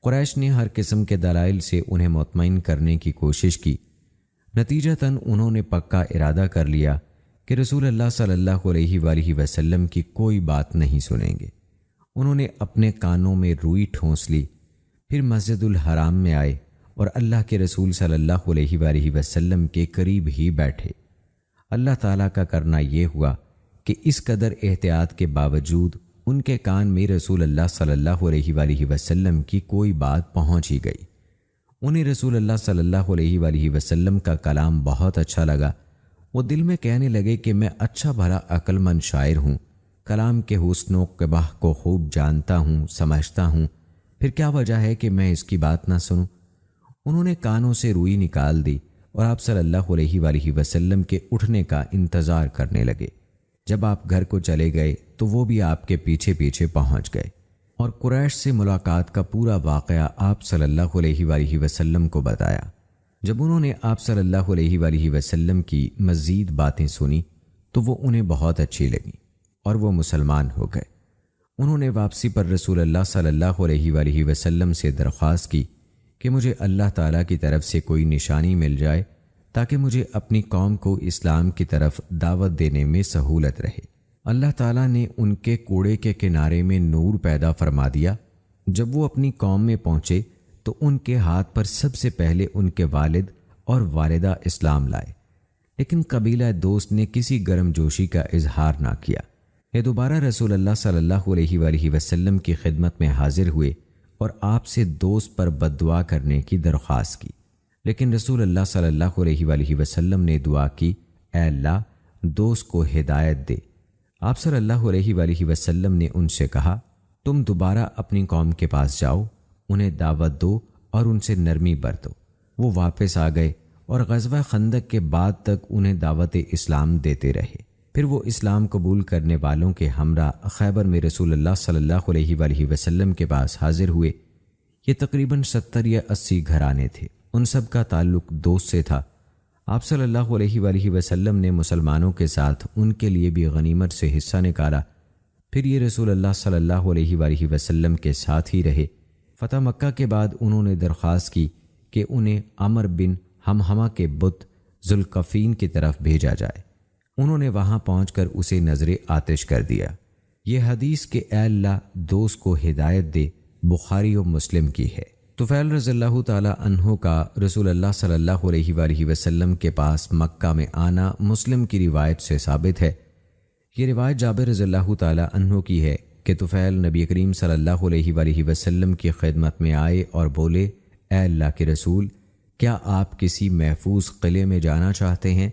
قریش نے ہر قسم کے دلائل سے انہیں مطمئن کرنے کی کوشش کی۔ نتیجتاً انہوں نے پکا ارادہ کر لیا کہ رسول اللہ صلی اللہ علیہ وآلہ وسلم کی کوئی بات نہیں سنیں گے۔ انہوں نے اپنے کانوں میں روئی ٹھونس لی، پھر مسجد الحرام میں آئے اور اللہ کے رسول صلی اللہ علیہ وآلہ وسلم کے قریب ہی بیٹھے۔ اللہ تعالیٰ کا کرنا یہ ہوا کہ اس قدر احتیاط کے باوجود ان کے کان میں رسول اللہ صلی اللہ علیہ وآلہ وسلم کی کوئی بات پہنچ ہی گئی۔ انہیں رسول اللہ صلی اللہ علیہ وآلہ وسلم کا کلام بہت اچھا لگا۔ وہ دل میں کہنے لگے کہ میں اچھا بھلا عقل مند شاعر ہوں، کلام کے حسن و قباح کو خوب جانتا ہوں، سمجھتا ہوں، پھر کیا وجہ ہے کہ میں اس کی بات نہ سنوں؟ انہوں نے کانوں سے روئی نکال دی اور آپ صلی اللہ علیہ وآلہ وسلم کے اٹھنے کا انتظار کرنے لگے۔ جب آپ گھر کو چلے گئے تو وہ بھی آپ کے پیچھے پیچھے پہنچ گئے اور قریش سے ملاقات کا پورا واقعہ آپ صلی اللہ علیہ وآلہ وسلم کو بتایا۔ جب انہوں نے آپ صلی اللہ علیہ وآلہ وسلم کی مزید باتیں سنی تو وہ انہیں بہت اچھی لگیں اور وہ مسلمان ہو گئے۔ انہوں نے واپسی پر رسول اللہ صلی اللہ علیہ وآلہ وسلم سے درخواست کی کہ مجھے اللہ تعالیٰ کی طرف سے کوئی نشانی مل جائے تاکہ مجھے اپنی قوم کو اسلام کی طرف دعوت دینے میں سہولت رہے۔ اللہ تعالیٰ نے ان کے کوڑے کے کنارے میں نور پیدا فرما دیا۔ جب وہ اپنی قوم میں پہنچے تو ان کے ہاتھ پر سب سے پہلے ان کے والد اور والدہ اسلام لائے، لیکن قبیلہ دوست نے کسی گرم جوشی کا اظہار نہ کیا۔ یہ دوبارہ رسول اللہ صلی اللہ علیہ وآلہ وسلم کی خدمت میں حاضر ہوئے اور آپ سے دوست پر بد دعا کرنے کی درخواست کی، لیکن رسول اللہ صلی اللہ علیہ وآلہ وسلم نے دعا کی، اے اللہ دوست کو ہدایت دے۔ آپ صلی اللہ علیہ وآلہ وسلم نے ان سے کہا، تم دوبارہ اپنی قوم کے پاس جاؤ، انہیں دعوت دو اور ان سے نرمی برتو۔ وہ واپس آ گئے اور غزوہ خندق کے بعد تک انہیں دعوت اسلام دیتے رہے۔ پھر وہ اسلام قبول کرنے والوں کے ہمراہ خیبر میں رسول اللہ صلی اللہ علیہ وآلہ وسلم کے پاس حاضر ہوئے۔ یہ تقریباً 70 یا 80 گھرانے تھے، ان سب کا تعلق دوست سے تھا۔ آپ صلی اللہ علیہ وآلہ وسلم نے مسلمانوں کے ساتھ ان کے لیے بھی غنیمت سے حصہ نکالا۔ پھر یہ رسول اللہ صلی اللہ علیہ وآلہ وسلم کے ساتھ ہی رہے۔ فتح مکہ کے بعد انہوں نے درخواست کی کہ انہیں عمر بن حمحمہ کے بت ذوالقفین کی طرف بھیجا جائے۔ انہوں نے وہاں پہنچ کر اسے نظر آتش کر دیا۔ یہ حدیث کہ اے اللہ دوست کو ہدایت دے بخاری و مسلم کی ہے۔ طفیل رضی اللہ تعالی عنہ کا رسول اللہ صلی اللہ علیہ وآلہ وسلم کے پاس مکہ میں آنا مسلم کی روایت سے ثابت ہے۔ یہ روایت جابر رضی اللہ تعالی عنہ کی ہے کہ طفیل نبی کریم صلی اللہ علیہ وآلہ وسلم کی خدمت میں آئے اور بولے، اے اللہ کے رسول، کیا آپ کسی محفوظ قلعے میں جانا چاہتے ہیں؟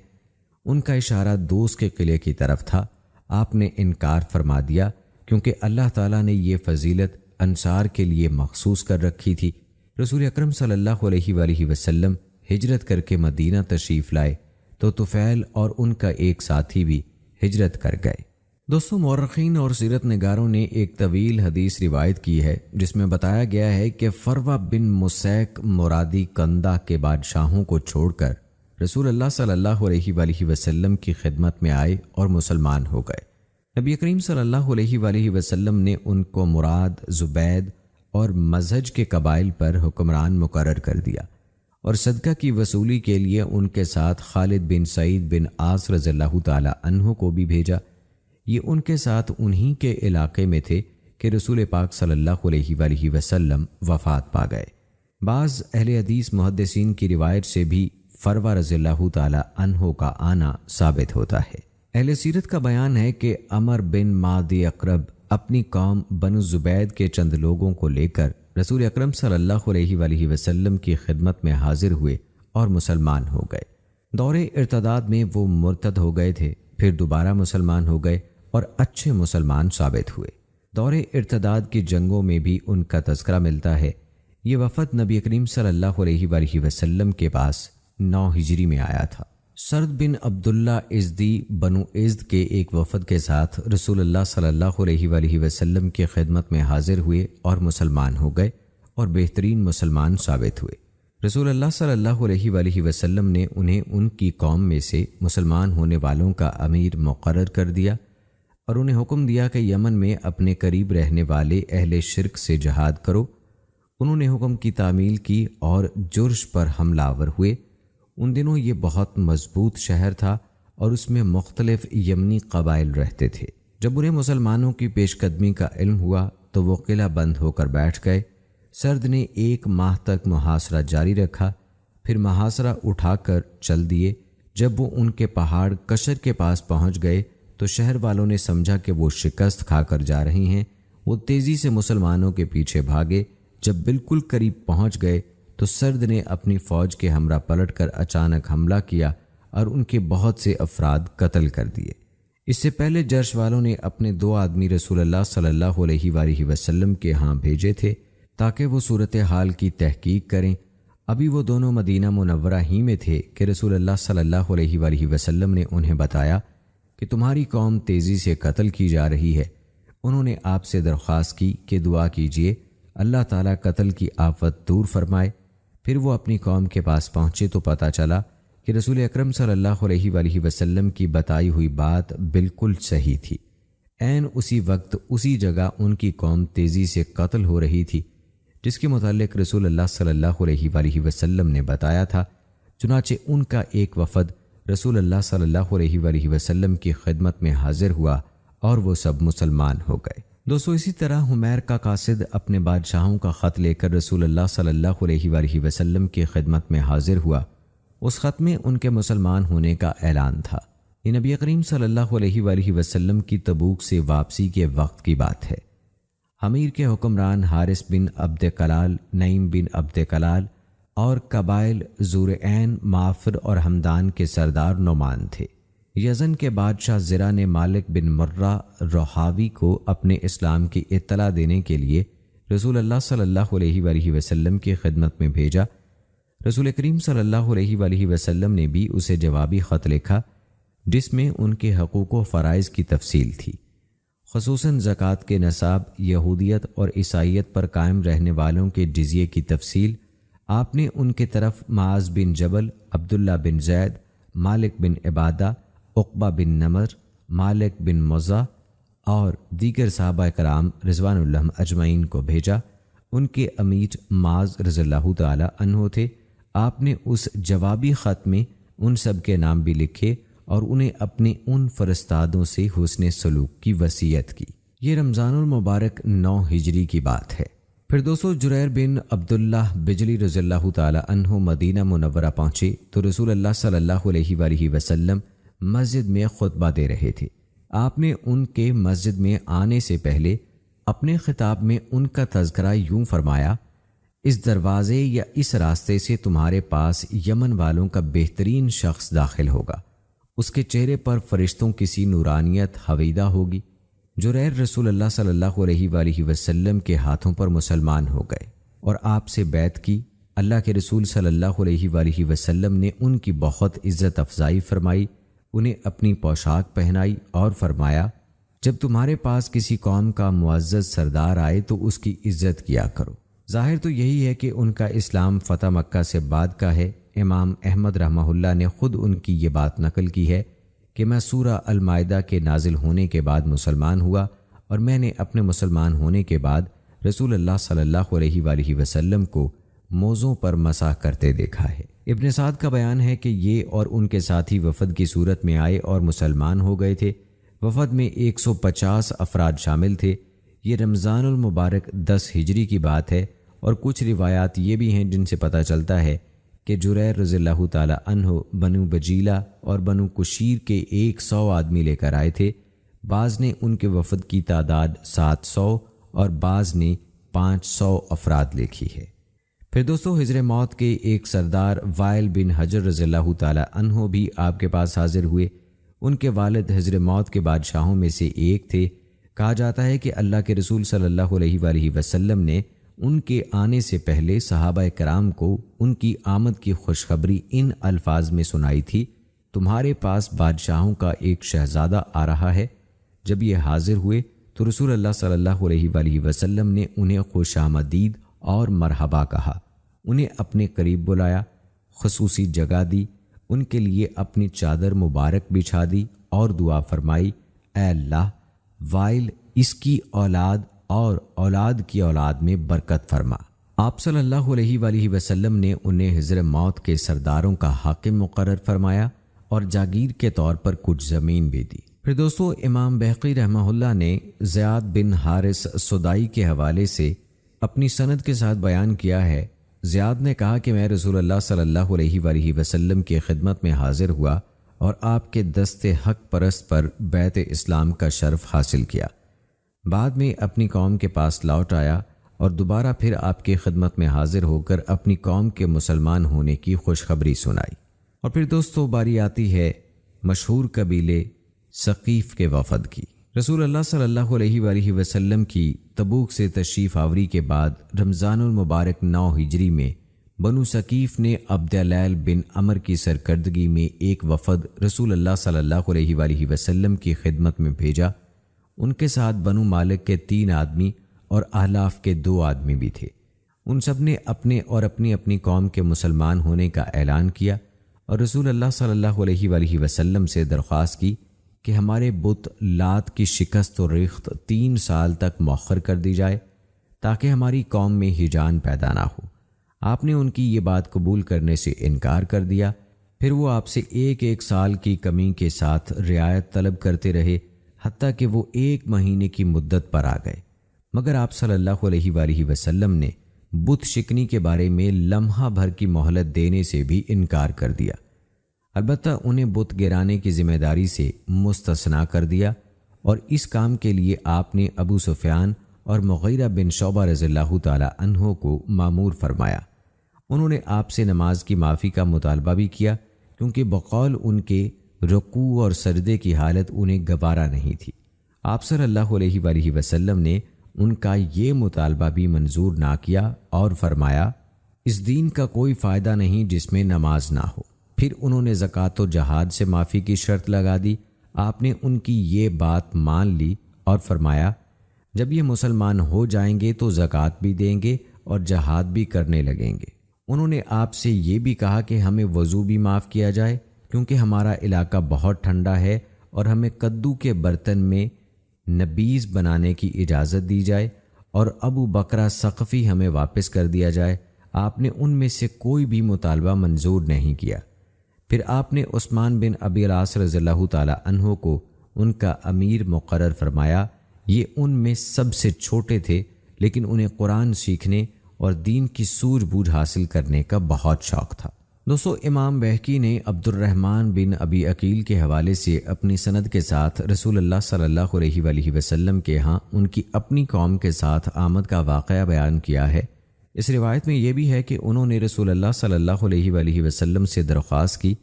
ان کا اشارہ دوست کے قلعے کی طرف تھا۔ آپ نے انکار فرما دیا کیونکہ اللہ تعالیٰ نے یہ فضیلت انصار کے لیے مخصوص کر رکھی تھی۔ رسول اکرم صلی اللہ علیہ وآلہ وسلم ہجرت کر کے مدینہ تشریف لائے تو طفیل اور ان کا ایک ساتھی بھی ہجرت کر گئے۔ دوستوں، مورخین اور سیرت نگاروں نے ایک طویل حدیث روایت کی ہے جس میں بتایا گیا ہے کہ فروہ بن مسیک مرادی کندہ کے بادشاہوں کو چھوڑ کر رسول اللہ صلی اللہ علیہ وآلہ وسلم کی خدمت میں آئے اور مسلمان ہو گئے۔ نبی کریم صلی اللہ علیہ وآلہ وسلم نے ان کو مراد، زبید اور مزہج کے قبائل پر حکمران مقرر کر دیا اور صدقہ کی وصولی کے لیے ان کے ساتھ خالد بن سعید بن عاص رضی اللہ تعالی عنہ کو بھی بھیجا۔ یہ ان کے ساتھ انہی کے علاقے میں تھے کہ رسول پاک صلی اللہ علیہ وآلہ وسلم وفات پا گئے۔ بعض اہل حدیث محدثین کی روایت سے بھی فروہ رضی اللہ تعالی عنہ کا آنا ثابت ہوتا ہے۔ اہل سیرت کا بیان ہے کہ عمر بن معدی اقرب اپنی قوم بنو زبید کے چند لوگوں کو لے کر رسول اکرم صلی اللہ علیہ وآلہ وسلم کی خدمت میں حاضر ہوئے اور مسلمان ہو گئے۔ دور ارتداد میں وہ مرتد ہو گئے تھے، پھر دوبارہ مسلمان ہو گئے اور اچھے مسلمان ثابت ہوئے۔ دور ارتداد کی جنگوں میں بھی ان کا تذکرہ ملتا ہے۔ یہ وفد نبی کریم صلی اللہ علیہ وآلہ وسلم کے پاس 9 ہجری میں آیا تھا۔ سرد بن عبداللہ ازدی بنو ازد کے ایک وفد کے ساتھ رسول اللہ صلی اللہ علیہ وآلہ وسلم کی خدمت میں حاضر ہوئے اور مسلمان ہو گئے اور بہترین مسلمان ثابت ہوئے۔ رسول اللہ صلی اللہ علیہ وآلہ وسلم نے انہیں ان کی قوم میں سے مسلمان ہونے والوں کا امیر مقرر کر دیا اور انہیں حکم دیا کہ یمن میں اپنے قریب رہنے والے اہل شرک سے جہاد کرو۔ انہوں نے حکم کی تعمیل کی اور جرش پر حملہ آور ہوئے۔ ان دنوں یہ بہت مضبوط شہر تھا اور اس میں مختلف یمنی قبائل رہتے تھے۔ جب انہیں مسلمانوں کی پیش قدمی کا علم ہوا تو وہ قلعہ بند ہو کر بیٹھ گئے۔ سرد نے 1 ماہ تک محاصرہ جاری رکھا، پھر محاصرہ اٹھا کر چل دیے۔ جب وہ ان کے پہاڑ کشر کے پاس پہنچ گئے تو شہر والوں نے سمجھا کہ وہ شکست کھا کر جا رہی ہیں۔ وہ تیزی سے مسلمانوں کے پیچھے بھاگے۔ جب بالکل قریب پہنچ گئے تو سرد نے اپنی فوج کے ہمراہ پلٹ کر اچانک حملہ کیا اور ان کے بہت سے افراد قتل کر دیے۔ اس سے پہلے جرش والوں نے اپنے 2 آدمی رسول اللہ صلی اللہ علیہ وآلہ وسلم کے ہاں بھیجے تھے تاکہ وہ صورتحال کی تحقیق کریں۔ ابھی وہ دونوں مدینہ منورہ ہی میں تھے کہ رسول اللہ صلی اللہ علیہ وآلہ وسلم نے انہیں بتایا کہ تمہاری قوم تیزی سے قتل کی جا رہی ہے۔ انہوں نے آپ سے درخواست کی کہ دعا کیجیے اللہ تعالیٰ قتل کی آفت دور فرمائے۔ پھر وہ اپنی قوم کے پاس پہنچے تو پتہ چلا کہ رسول اکرم صلی اللہ علیہ وآلہ وسلم کی بتائی ہوئی بات بالکل صحیح تھی۔ عین اسی وقت اسی جگہ ان کی قوم تیزی سے قتل ہو رہی تھی جس کے متعلق رسول اللہ صلی اللہ علیہ وآلہ وسلم نے بتایا تھا۔ چنانچہ ان کا ایک وفد رسول اللہ صلی اللہ علیہ وآلہ وسلم کی خدمت میں حاضر ہوا اور وہ سب مسلمان ہو گئے۔ دوستو، اسی طرح حمیر کا قاصد اپنے بادشاہوں کا خط لے کر رسول اللہ صلی اللہ علیہ وآلہ وسلم کی خدمت میں حاضر ہوا۔ اس خط میں ان کے مسلمان ہونے کا اعلان تھا۔ یہ نبی کریم صلی اللہ علیہ وآلہ وسلم کی تبوک سے واپسی کے وقت کی بات ہے۔ حمیر کے حکمران حارث بن عبد کلال، نعیم بن عبد کلال اور قبائل زورعین، معافر اور ہمدان کے سردار نعمان تھے۔ یزن کے بادشاہ زرہ نے مالک بن مرہ رحاوی کو اپنے اسلام کی اطلاع دینے کے لیے رسول اللہ صلی اللہ علیہ وآلہ وسلم کی خدمت میں بھیجا۔ رسول کریم صلی اللہ علیہ وآلہ وسلم نے بھی اسے جوابی خط لکھا جس میں ان کے حقوق و فرائض کی تفصیل تھی، خصوصاً زکوٰۃ کے نصاب، یہودیت اور عیسائیت پر قائم رہنے والوں کے جزیے کی تفصیل۔ آپ نے ان کے طرف معاذ بن جبل، عبداللہ بن زید، مالک بن عبادہ، عقبہ بن نمر، مالک بن مزہ اور دیگر صحابہ کرام رضوان اللہ اجمعین کو بھیجا۔ ان کے امیر معاذ رضی اللہ تعالی عنہ تھے۔ آپ نے اس جوابی خط میں ان سب کے نام بھی لکھے اور انہیں اپنے ان فرستادوں سے حسن سلوک کی وصیت کی۔ یہ رمضان المبارک 9 ہجری کی بات ہے۔ پھر دوستو، جریر بن عبداللہ بجلی رضی اللہ تعالی عنہ مدینہ منورہ پہنچے تو رسول اللہ صلی اللہ علیہ وآلہ وسلم مسجد میں خطبہ دے رہے تھے۔ آپ نے ان کے مسجد میں آنے سے پہلے اپنے خطاب میں ان کا تذکرہ یوں فرمایا: اس دروازے یا اس راستے سے تمہارے پاس یمن والوں کا بہترین شخص داخل ہوگا، اس کے چہرے پر فرشتوں کی سی نورانیت حویدہ ہوگی۔ جریر رسول اللہ صلی اللہ علیہ وآلہ وسلم کے ہاتھوں پر مسلمان ہو گئے اور آپ سے بیعت کی۔ اللہ کے رسول صلی اللہ علیہ وآلہ وسلم نے ان کی بہت عزت افزائی فرمائی، انہیں اپنی پوشاک پہنائی اور فرمایا: جب تمہارے پاس کسی قوم کا معزز سردار آئے تو اس کی عزت کیا کرو۔ ظاہر تو یہی ہے کہ ان کا اسلام فتح مکہ سے بعد کا ہے۔ امام احمد رحمہ اللہ نے خود ان کی یہ بات نقل کی ہے کہ میں سورہ المائدہ کے نازل ہونے کے بعد مسلمان ہوا اور میں نے اپنے مسلمان ہونے کے بعد رسول اللہ صلی اللہ علیہ وآلہ وسلم کو موزوں پر مسح کرتے دیکھا ہے۔ ابن سعد کا بیان ہے کہ یہ اور ان کے ساتھی وفد کی صورت میں آئے اور مسلمان ہو گئے تھے۔ وفد میں 150 افراد شامل تھے۔ یہ رمضان المبارک 10 ہجری کی بات ہے، اور کچھ روایات یہ بھی ہیں جن سے پتہ چلتا ہے کہ جریر رضی اللہ تعالی عنہ بنو بجیلہ اور بنو کشیر کے 100 آدمی لے کر آئے تھے۔ بعض نے ان کے وفد کی تعداد 700 اور بعض نے 500 افراد لکھی ہے۔ پھر دوستو، ہجر موت کے ایک سردار وائل بن حجر رضی اللہ تعالی عنہ بھی آپ کے پاس حاضر ہوئے۔ ان کے والد ہجر موت کے بادشاہوں میں سے ایک تھے۔ کہا جاتا ہے کہ اللہ کے رسول صلی اللہ علیہ وآلہ وسلم نے ان کے آنے سے پہلے صحابہ کرام کو ان کی آمد کی خوشخبری ان الفاظ میں سنائی تھی: تمہارے پاس بادشاہوں کا ایک شہزادہ آ رہا ہے۔ جب یہ حاضر ہوئے تو رسول اللہ صلی اللہ علیہ وآلہ وسلم نے انہیں خوش آمدید اور مرحبا کہا، انہیں اپنے قریب بلایا، خصوصی جگہ دی، ان کے لیے اپنی چادر مبارک بچھا دی اور دعا فرمائی: اے اللہ، وائل، اس کی اولاد اور اولاد کی اولاد میں برکت فرما۔ آپ صلی اللہ علیہ وآلہ وسلم نے انہیں ہجر موت کے سرداروں کا حاکم مقرر فرمایا اور جاگیر کے طور پر کچھ زمین بھی دی۔ پھر دوستو امام بہقی رحمہ اللہ نے زیاد بن حارث سدائی کے حوالے سے اپنی سند کے ساتھ بیان کیا ہے، زیاد نے کہا کہ میں رسول اللہ صلی اللہ علیہ وآلہ وسلم کی خدمت میں حاضر ہوا اور آپ کے دست حق پرست پر بیعت اسلام کا شرف حاصل کیا۔ بعد میں اپنی قوم کے پاس لوٹ آیا اور دوبارہ پھر آپ کی خدمت میں حاضر ہو کر اپنی قوم کے مسلمان ہونے کی خوشخبری سنائی۔ اور پھر دوستو باری آتی ہے مشہور قبیلے ثقیف کے وفد کی۔ رسول اللہ صلی اللہ علیہ وآلہ وسلم کی تبوک سے تشریف آوری کے بعد رمضان المبارک 9 ہجری میں بنو ثقیف نے عبد اللیل بن عمر کی سرکردگی میں ایک وفد رسول اللہ صلی اللہ علیہ وآلہ وسلم کی خدمت میں بھیجا۔ ان کے ساتھ بنو مالک کے 3 آدمی اور احلاف کے 2 آدمی بھی تھے۔ ان سب نے اپنے اور اپنی اپنی قوم کے مسلمان ہونے کا اعلان کیا اور رسول اللہ صلی اللہ علیہ وآلہ وسلم سے درخواست کی کہ ہمارے بت لات کی شکست و ریخت 3 سال تک مؤخر کر دی جائے تاکہ ہماری قوم میں ہیجان پیدا نہ ہو۔ آپ نے ان کی یہ بات قبول کرنے سے انکار کر دیا۔ پھر وہ آپ سے ایک سال کی کمی کے ساتھ رعایت طلب کرتے رہے حتیٰ کہ وہ 1 مہینے کی مدت پر آ گئے، مگر آپ صلی اللہ علیہ وآلہ وسلم نے بت شکنی کے بارے میں لمحہ بھر کی مہلت دینے سے بھی انکار کر دیا۔ البتہ انہیں بت گرانے کی ذمہ داری سے مستثنا کر دیا اور اس کام کے لیے آپ نے ابو سفیان اور مغیرہ بن شعبہ رضی اللہ تعالی عنہ کو مامور فرمایا۔ انہوں نے آپ سے نماز کی معافی کا مطالبہ بھی کیا کیونکہ بقول ان کے رکوع اور سجدے کی حالت انہیں گوارا نہیں تھی۔ آپ صلی اللہ علیہ وآلہ وسلم نے ان کا یہ مطالبہ بھی منظور نہ کیا اور فرمایا اس دین کا کوئی فائدہ نہیں جس میں نماز نہ ہو۔ پھر انہوں نے زکوٰۃ و جہاد سے معافی کی شرط لگا دی۔ آپ نے ان کی یہ بات مان لی اور فرمایا جب یہ مسلمان ہو جائیں گے تو زکوٰۃ بھی دیں گے اور جہاد بھی کرنے لگیں گے۔ انہوں نے آپ سے یہ بھی کہا کہ ہمیں وضو بھی معاف کیا جائے کیونکہ ہمارا علاقہ بہت ٹھنڈا ہے اور ہمیں کدو کے برتن میں نبیذ بنانے کی اجازت دی جائے اور ابو بکرہ ثقفی ہمیں واپس کر دیا جائے۔ آپ نے ان میں سے کوئی بھی مطالبہ منظور نہیں کیا۔ پھر آپ نے عثمان بن ابی العاص رضی اللہ تعالی عنہ کو ان کا امیر مقرر فرمایا۔ یہ ان میں سب سے چھوٹے تھے لیکن انہیں قرآن سیکھنے اور دین کی سوجھ بوجھ حاصل کرنے کا بہت شوق تھا۔ دوستو امام بہقی نے عبد الرحمن بن ابی عقیل کے حوالے سے اپنی سند کے ساتھ رسول اللہ صلی اللہ علیہ وآلہ وسلم کے ہاں ان کی اپنی قوم کے ساتھ آمد کا واقعہ بیان کیا ہے۔ اس روایت میں یہ بھی ہے کہ انہوں نے رسول اللہ صلی اللہ علیہ وآلہ وسلم سے درخواست کی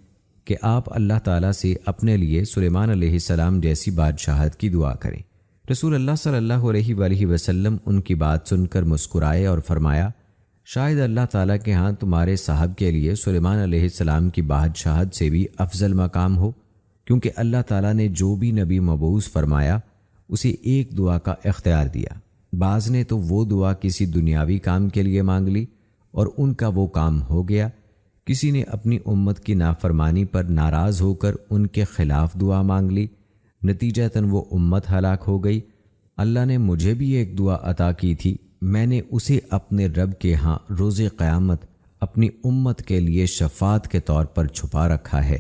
کہ آپ اللہ تعالیٰ سے اپنے لیے سلیمان علیہ السلام جیسی بادشاہت کی دعا کریں۔ رسول اللہ صلی اللہ علیہ وآلہ وسلم ان کی بات سن کر مسکرائے اور فرمایا شاید اللہ تعالیٰ کے ہاں تمہارے صاحب کے لیے سلیمان علیہ السلام کی بادشاہت سے بھی افضل مقام ہو، کیونکہ اللہ تعالیٰ نے جو بھی نبی مبعوث فرمایا اسے ایک دعا کا اختیار دیا۔ بعض نے تو وہ دعا کسی دنیاوی کام کے لیے مانگ لی اور ان کا وہ کام ہو گیا، کسی نے اپنی امت کی نافرمانی پر ناراض ہو کر ان کے خلاف دعا مانگ لی، نتیجتاً وہ امت ہلاک ہو گئی۔ اللہ نے مجھے بھی ایک دعا عطا کی تھی، میں نے اسے اپنے رب کے ہاں روز قیامت اپنی امت کے لیے شفاعت کے طور پر چھپا رکھا ہے۔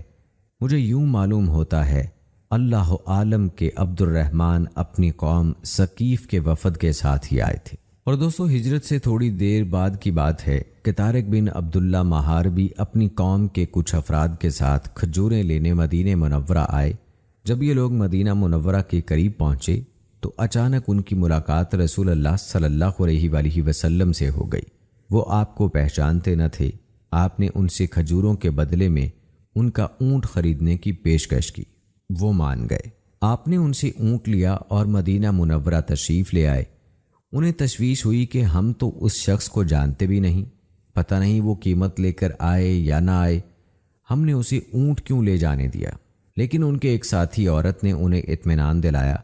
مجھے یوں معلوم ہوتا ہے اللہ عالم کے عبد الرحمن اپنی قوم ثقیف کے وفد کے ساتھ ہی آئے تھے۔ اور دوستو ہجرت سے تھوڑی دیر بعد کی بات ہے کہ طارق بن عبداللہ مہار بھی اپنی قوم کے کچھ افراد کے ساتھ کھجوریں لینے مدینہ منورہ آئے۔ جب یہ لوگ مدینہ منورہ کے قریب پہنچے تو اچانک ان کی ملاقات رسول اللہ صلی اللہ علیہ وآلہ وسلم سے ہو گئی۔ وہ آپ کو پہچانتے نہ تھے۔ آپ نے ان سے کھجوروں کے بدلے میں ان کا اونٹ خریدنے کی پیشکش کی۔ وہ مان گئے۔ آپ نے ان سے اونٹ لیا اور مدینہ منورہ تشریف لے آئے۔ انہیں تشویش ہوئی کہ ہم تو اس شخص کو جانتے بھی نہیں، پتہ نہیں وہ قیمت لے کر آئے یا نہ آئے، ہم نے اسے اونٹ کیوں لے جانے دیا؟ لیکن ان کے ایک ساتھی عورت نے انہیں اطمینان دلایا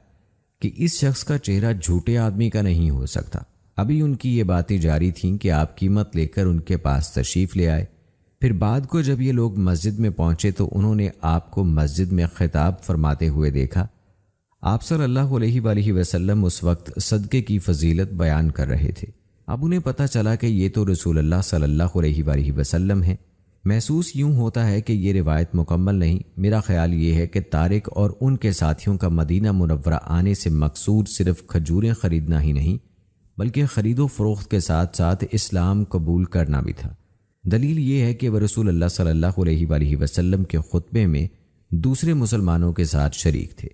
کہ اس شخص کا چہرہ جھوٹے آدمی کا نہیں ہو سکتا۔ ابھی ان کی یہ باتیں جاری تھیں کہ آپ قیمت لے کر ان کے پاس تشریف لے آئے۔ پھر بعد کو جب یہ لوگ مسجد میں پہنچے تو انہوں نے آپ کو مسجد میں خطاب فرماتے ہوئے دیکھا۔ آپ صلی اللہ علیہ وآلہ وسلم اس وقت صدقے کی فضیلت بیان کر رہے تھے۔ اب انہیں پتہ چلا کہ یہ تو رسول اللہ صلی اللہ علیہ وآلہ وسلم ہیں۔ محسوس یوں ہوتا ہے کہ یہ روایت مکمل نہیں۔ میرا خیال یہ ہے کہ طارق اور ان کے ساتھیوں کا مدینہ منورہ آنے سے مقصود صرف کھجوریں خریدنا ہی نہیں بلکہ خرید و فروخت کے ساتھ ساتھ اسلام قبول کرنا بھی تھا۔ دلیل یہ ہے کہ وہ رسول اللہ صلی اللہ علیہ وآلہ وسلم کے خطبے میں دوسرے مسلمانوں کے ساتھ شریک تھے،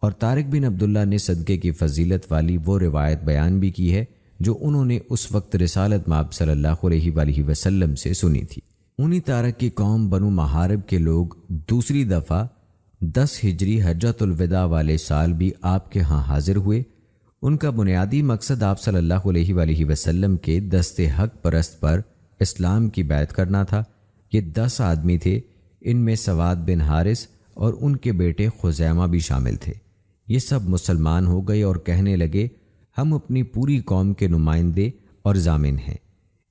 اور طارق بن عبداللہ نے صدقے کی فضیلت والی وہ روایت بیان بھی کی ہے جو انہوں نے اس وقت رسالت مآب صلی اللہ علیہ وآلہ وسلم سے سنی تھی۔ انہی طارق کی قوم بنو محارب کے لوگ دوسری دفعہ 10 ہجری حجۃ الوداع والے سال بھی آپ کے ہاں حاضر ہوئے۔ ان کا بنیادی مقصد آپ صلی اللہ علیہ وآلہ وسلم کے دست حق پرست پر اسلام کی بیعت کرنا تھا۔ یہ 10 آدمی تھے، ان میں سواد بن حارث اور ان کے بیٹے خزیمہ بھی شامل تھے۔ یہ سب مسلمان ہو گئے اور کہنے لگے ہم اپنی پوری قوم کے نمائندے اور ضامن ہیں۔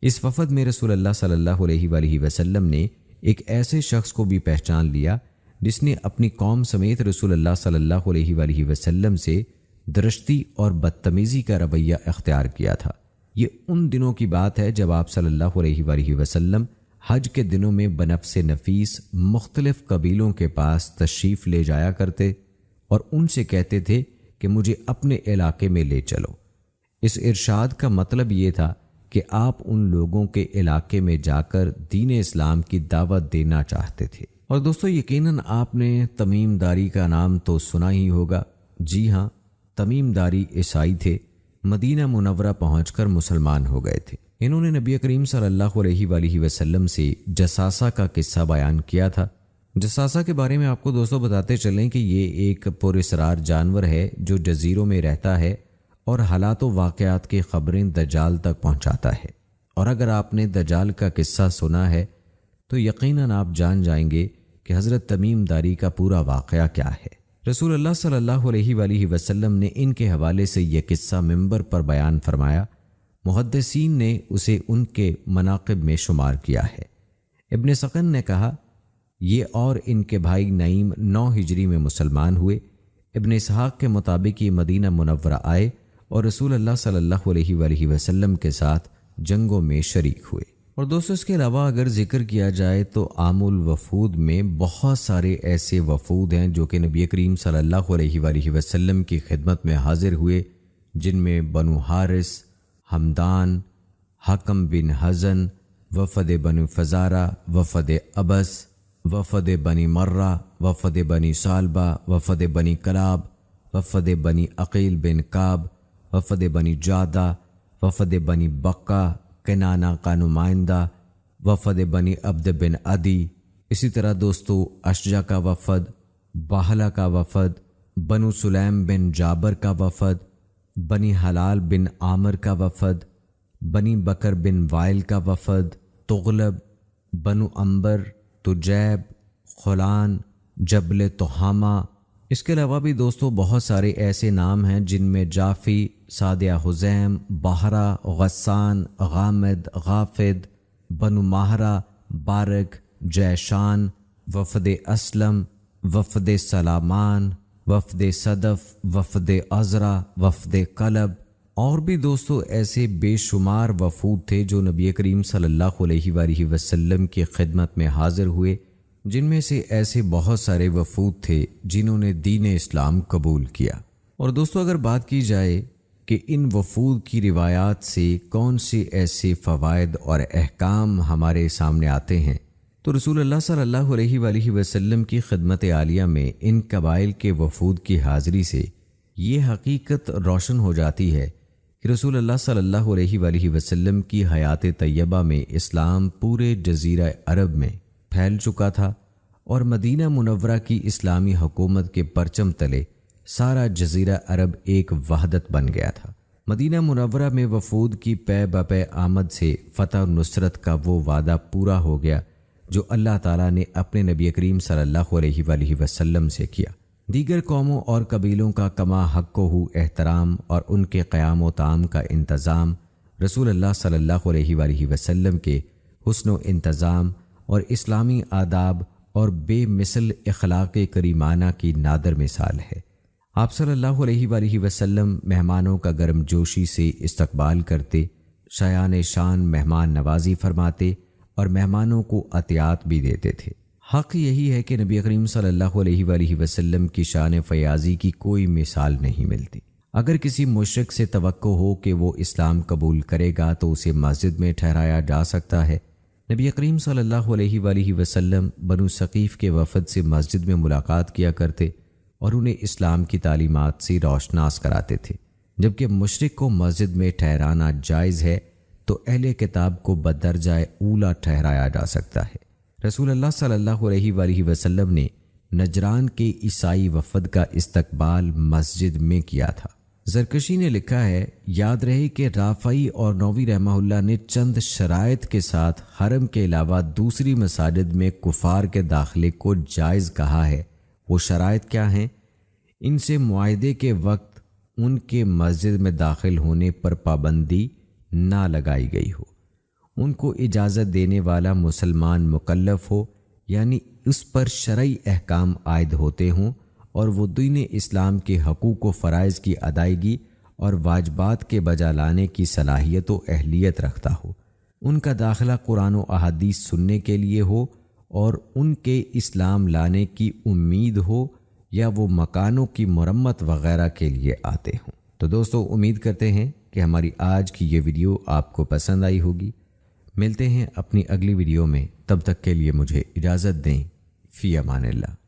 اس وفد میں رسول اللہ صلی اللہ علیہ وآلہ وسلم نے ایک ایسے شخص کو بھی پہچان لیا جس نے اپنی قوم سمیت رسول اللہ صلی اللہ علیہ وآلہ وسلم سے درشتی اور بدتمیزی کا رویہ اختیار کیا تھا۔ یہ ان دنوں کی بات ہے جب آپ صلی اللہ علیہ وآلہ وسلم حج کے دنوں میں بنفس نفیس مختلف قبیلوں کے پاس تشریف لے جایا کرتے اور ان سے کہتے تھے کہ مجھے اپنے علاقے میں لے چلو۔ اس ارشاد کا مطلب یہ تھا کہ آپ ان لوگوں کے علاقے میں جا کر دین اسلام کی دعوت دینا چاہتے تھے۔ اور دوستو یقیناً آپ نے تمیم داری کا نام تو سنا ہی ہوگا۔ جی ہاں، تمیم داری عیسائی تھے، مدینہ منورہ پہنچ کر مسلمان ہو گئے تھے۔ انہوں نے نبی کریم صلی اللہ علیہ وآلہ وسلم سے جساسہ کا قصہ بیان کیا تھا۔ جساسہ کے بارے میں آپ کو دوستو بتاتے چلیں کہ یہ ایک پراسرار جانور ہے جو جزیروں میں رہتا ہے اور حالات و واقعات کی خبریں دجال تک پہنچاتا ہے۔ اور اگر آپ نے دجال کا قصہ سنا ہے تو یقیناً آپ جان جائیں گے کہ حضرت تمیم داری کا پورا واقعہ کیا ہے۔ رسول اللہ صلی اللہ علیہ وآلہ وسلم نے ان کے حوالے سے یہ قصہ منبر پر بیان فرمایا۔ محدثین نے اسے ان کے مناقب میں شمار کیا ہے۔ ابن سقن نے کہا یہ اور ان کے بھائی نعیم 9 ہجری میں مسلمان ہوئے۔ ابن اسحاق کے مطابق یہ مدینہ منورہ آئے اور رسول اللہ صلی اللہ علیہ وآلہ وسلم کے ساتھ جنگوں میں شریک ہوئے۔ اور دوستو اس کے علاوہ اگر ذکر کیا جائے تو عام الوفود میں بہت سارے ایسے وفود ہیں جو کہ نبی کریم صلی اللہ علیہ وآلہ وسلم کی خدمت میں حاضر ہوئے، جن میں بنو حارث، حمدان، حکم بن حزن، وفد بنو فزارہ، وفد ابس، وفد بنی مرہ، وفد بنی سالبہ، وفد بنی کلاب، وفد بنی عقیل بن کعب، وفد بنی جادہ، وفد بنی بقہ کنانہ کا نمائندہ، وفد بنی عبد بن عدی۔ اسی طرح دوستو اشجع کا وفد، باہلا کا وفد، بنو سلیم بن جابر کا وفد، بنی حلال بن عامر کا وفد، بنی بکر بن وائل کا وفد، تغلب، بنو عنبر، تجیب، خلان، جبل تہامہ۔ اس کے علاوہ بھی دوستو بہت سارے ایسے نام ہیں جن میں جافی، سادیہ حزیم، باہرہ، غسان، غامد، غافد، بنو ماہرہ، بارک، جیشان، وفد اسلم، وفد سلامان، وفد صدف، وفد عذرا، وفد قلب، اور بھی دوستو ایسے بے شمار وفود تھے جو نبی کریم صلی اللہ علیہ وآلہ وسلم کی خدمت میں حاضر ہوئے، جن میں سے ایسے بہت سارے وفود تھے جنہوں نے دین اسلام قبول کیا۔ اور دوستو اگر بات کی جائے کہ ان وفود کی روایات سے کون سے ایسے فوائد اور احکام ہمارے سامنے آتے ہیں تو رسول اللہ صلی اللہ علیہ وآلہ وسلم کی خدمت عالیہ میں ان قبائل کے وفود کی حاضری سے یہ حقیقت روشن ہو جاتی ہے کہ رسول اللہ صلی اللہ علیہ وآلہ وسلم کی حیات طیبہ میں اسلام پورے جزیرہ عرب میں پھیل چکا تھا، اور مدینہ منورہ کی اسلامی حکومت کے پرچم تلے سارا جزیرہ عرب ایک وحدت بن گیا تھا۔ مدینہ منورہ میں وفود کی پے بپے آمد سے فتح و نصرت کا وہ وعدہ پورا ہو گیا جو اللہ تعالیٰ نے اپنے نبی کریم صلی اللہ علیہ وآلہ وسلم سے کیا۔ دیگر قوموں اور قبیلوں کا کما حق ہو احترام اور ان کے قیام و طعام کا انتظام رسول اللہ صلی اللہ علیہ وآلہ وسلم کے حسن و انتظام اور اسلامی آداب اور بے مثل اخلاق کریمانہ کی نادر مثال ہے۔ آپ صلی اللہ علیہ وآلہ وسلم مہمانوں کا گرم جوشی سے استقبال کرتے، شایان شان مہمان نوازی فرماتے اور مہمانوں کو عطیات بھی دیتے تھے۔ حق یہی ہے کہ نبی کریم صلی اللہ علیہ وآلہ وسلم کی شان فیاضی کی کوئی مثال نہیں ملتی۔ اگر کسی مشرک سے توقع ہو کہ وہ اسلام قبول کرے گا تو اسے مسجد میں ٹھہرایا جا سکتا ہے۔ نبی کریم صلی اللہ علیہ وآلہ وسلم بنو ثقیف کے وفد سے مسجد میں ملاقات کیا کرتے اور انہیں اسلام کی تعلیمات سے روشناس کراتے تھے۔ جبکہ مشرک کو مسجد میں ٹھہرانا جائز ہے تو اہل کتاب کو بدرجہ اولا ٹھہرایا جا سکتا ہے۔ رسول اللہ صلی اللہ علیہ وآلہ وسلم نے نجران کے عیسائی وفد کا استقبال مسجد میں کیا تھا۔ زرکشی نے لکھا ہے، یاد رہے کہ رافعی اور نووی رحمہ اللہ نے چند شرائط کے ساتھ حرم کے علاوہ دوسری مساجد میں کفار کے داخلے کو جائز کہا ہے۔ وہ شرائط کیا ہیں؟ ان سے معاہدے کے وقت ان کے مسجد میں داخل ہونے پر پابندی نہ لگائی گئی ہو، ان کو اجازت دینے والا مسلمان مکلف ہو، یعنی اس پر شرعی احکام عائد ہوتے ہوں اور وہ دین اسلام کے حقوق و فرائض کی ادائیگی اور واجبات کے بجا لانے کی صلاحیت و اہلیت رکھتا ہو، ان کا داخلہ قرآن و احادیث سننے کے لیے ہو اور ان کے اسلام لانے کی امید ہو، یا وہ مکانوں کی مرمت وغیرہ کے لیے آتے ہوں۔ تو دوستو، امید کرتے ہیں کہ ہماری آج کی یہ ویڈیو آپ کو پسند آئی ہوگی۔ ملتے ہیں اپنی اگلی ویڈیو میں، تب تک کے لیے مجھے اجازت دیں۔ فی امان اللہ۔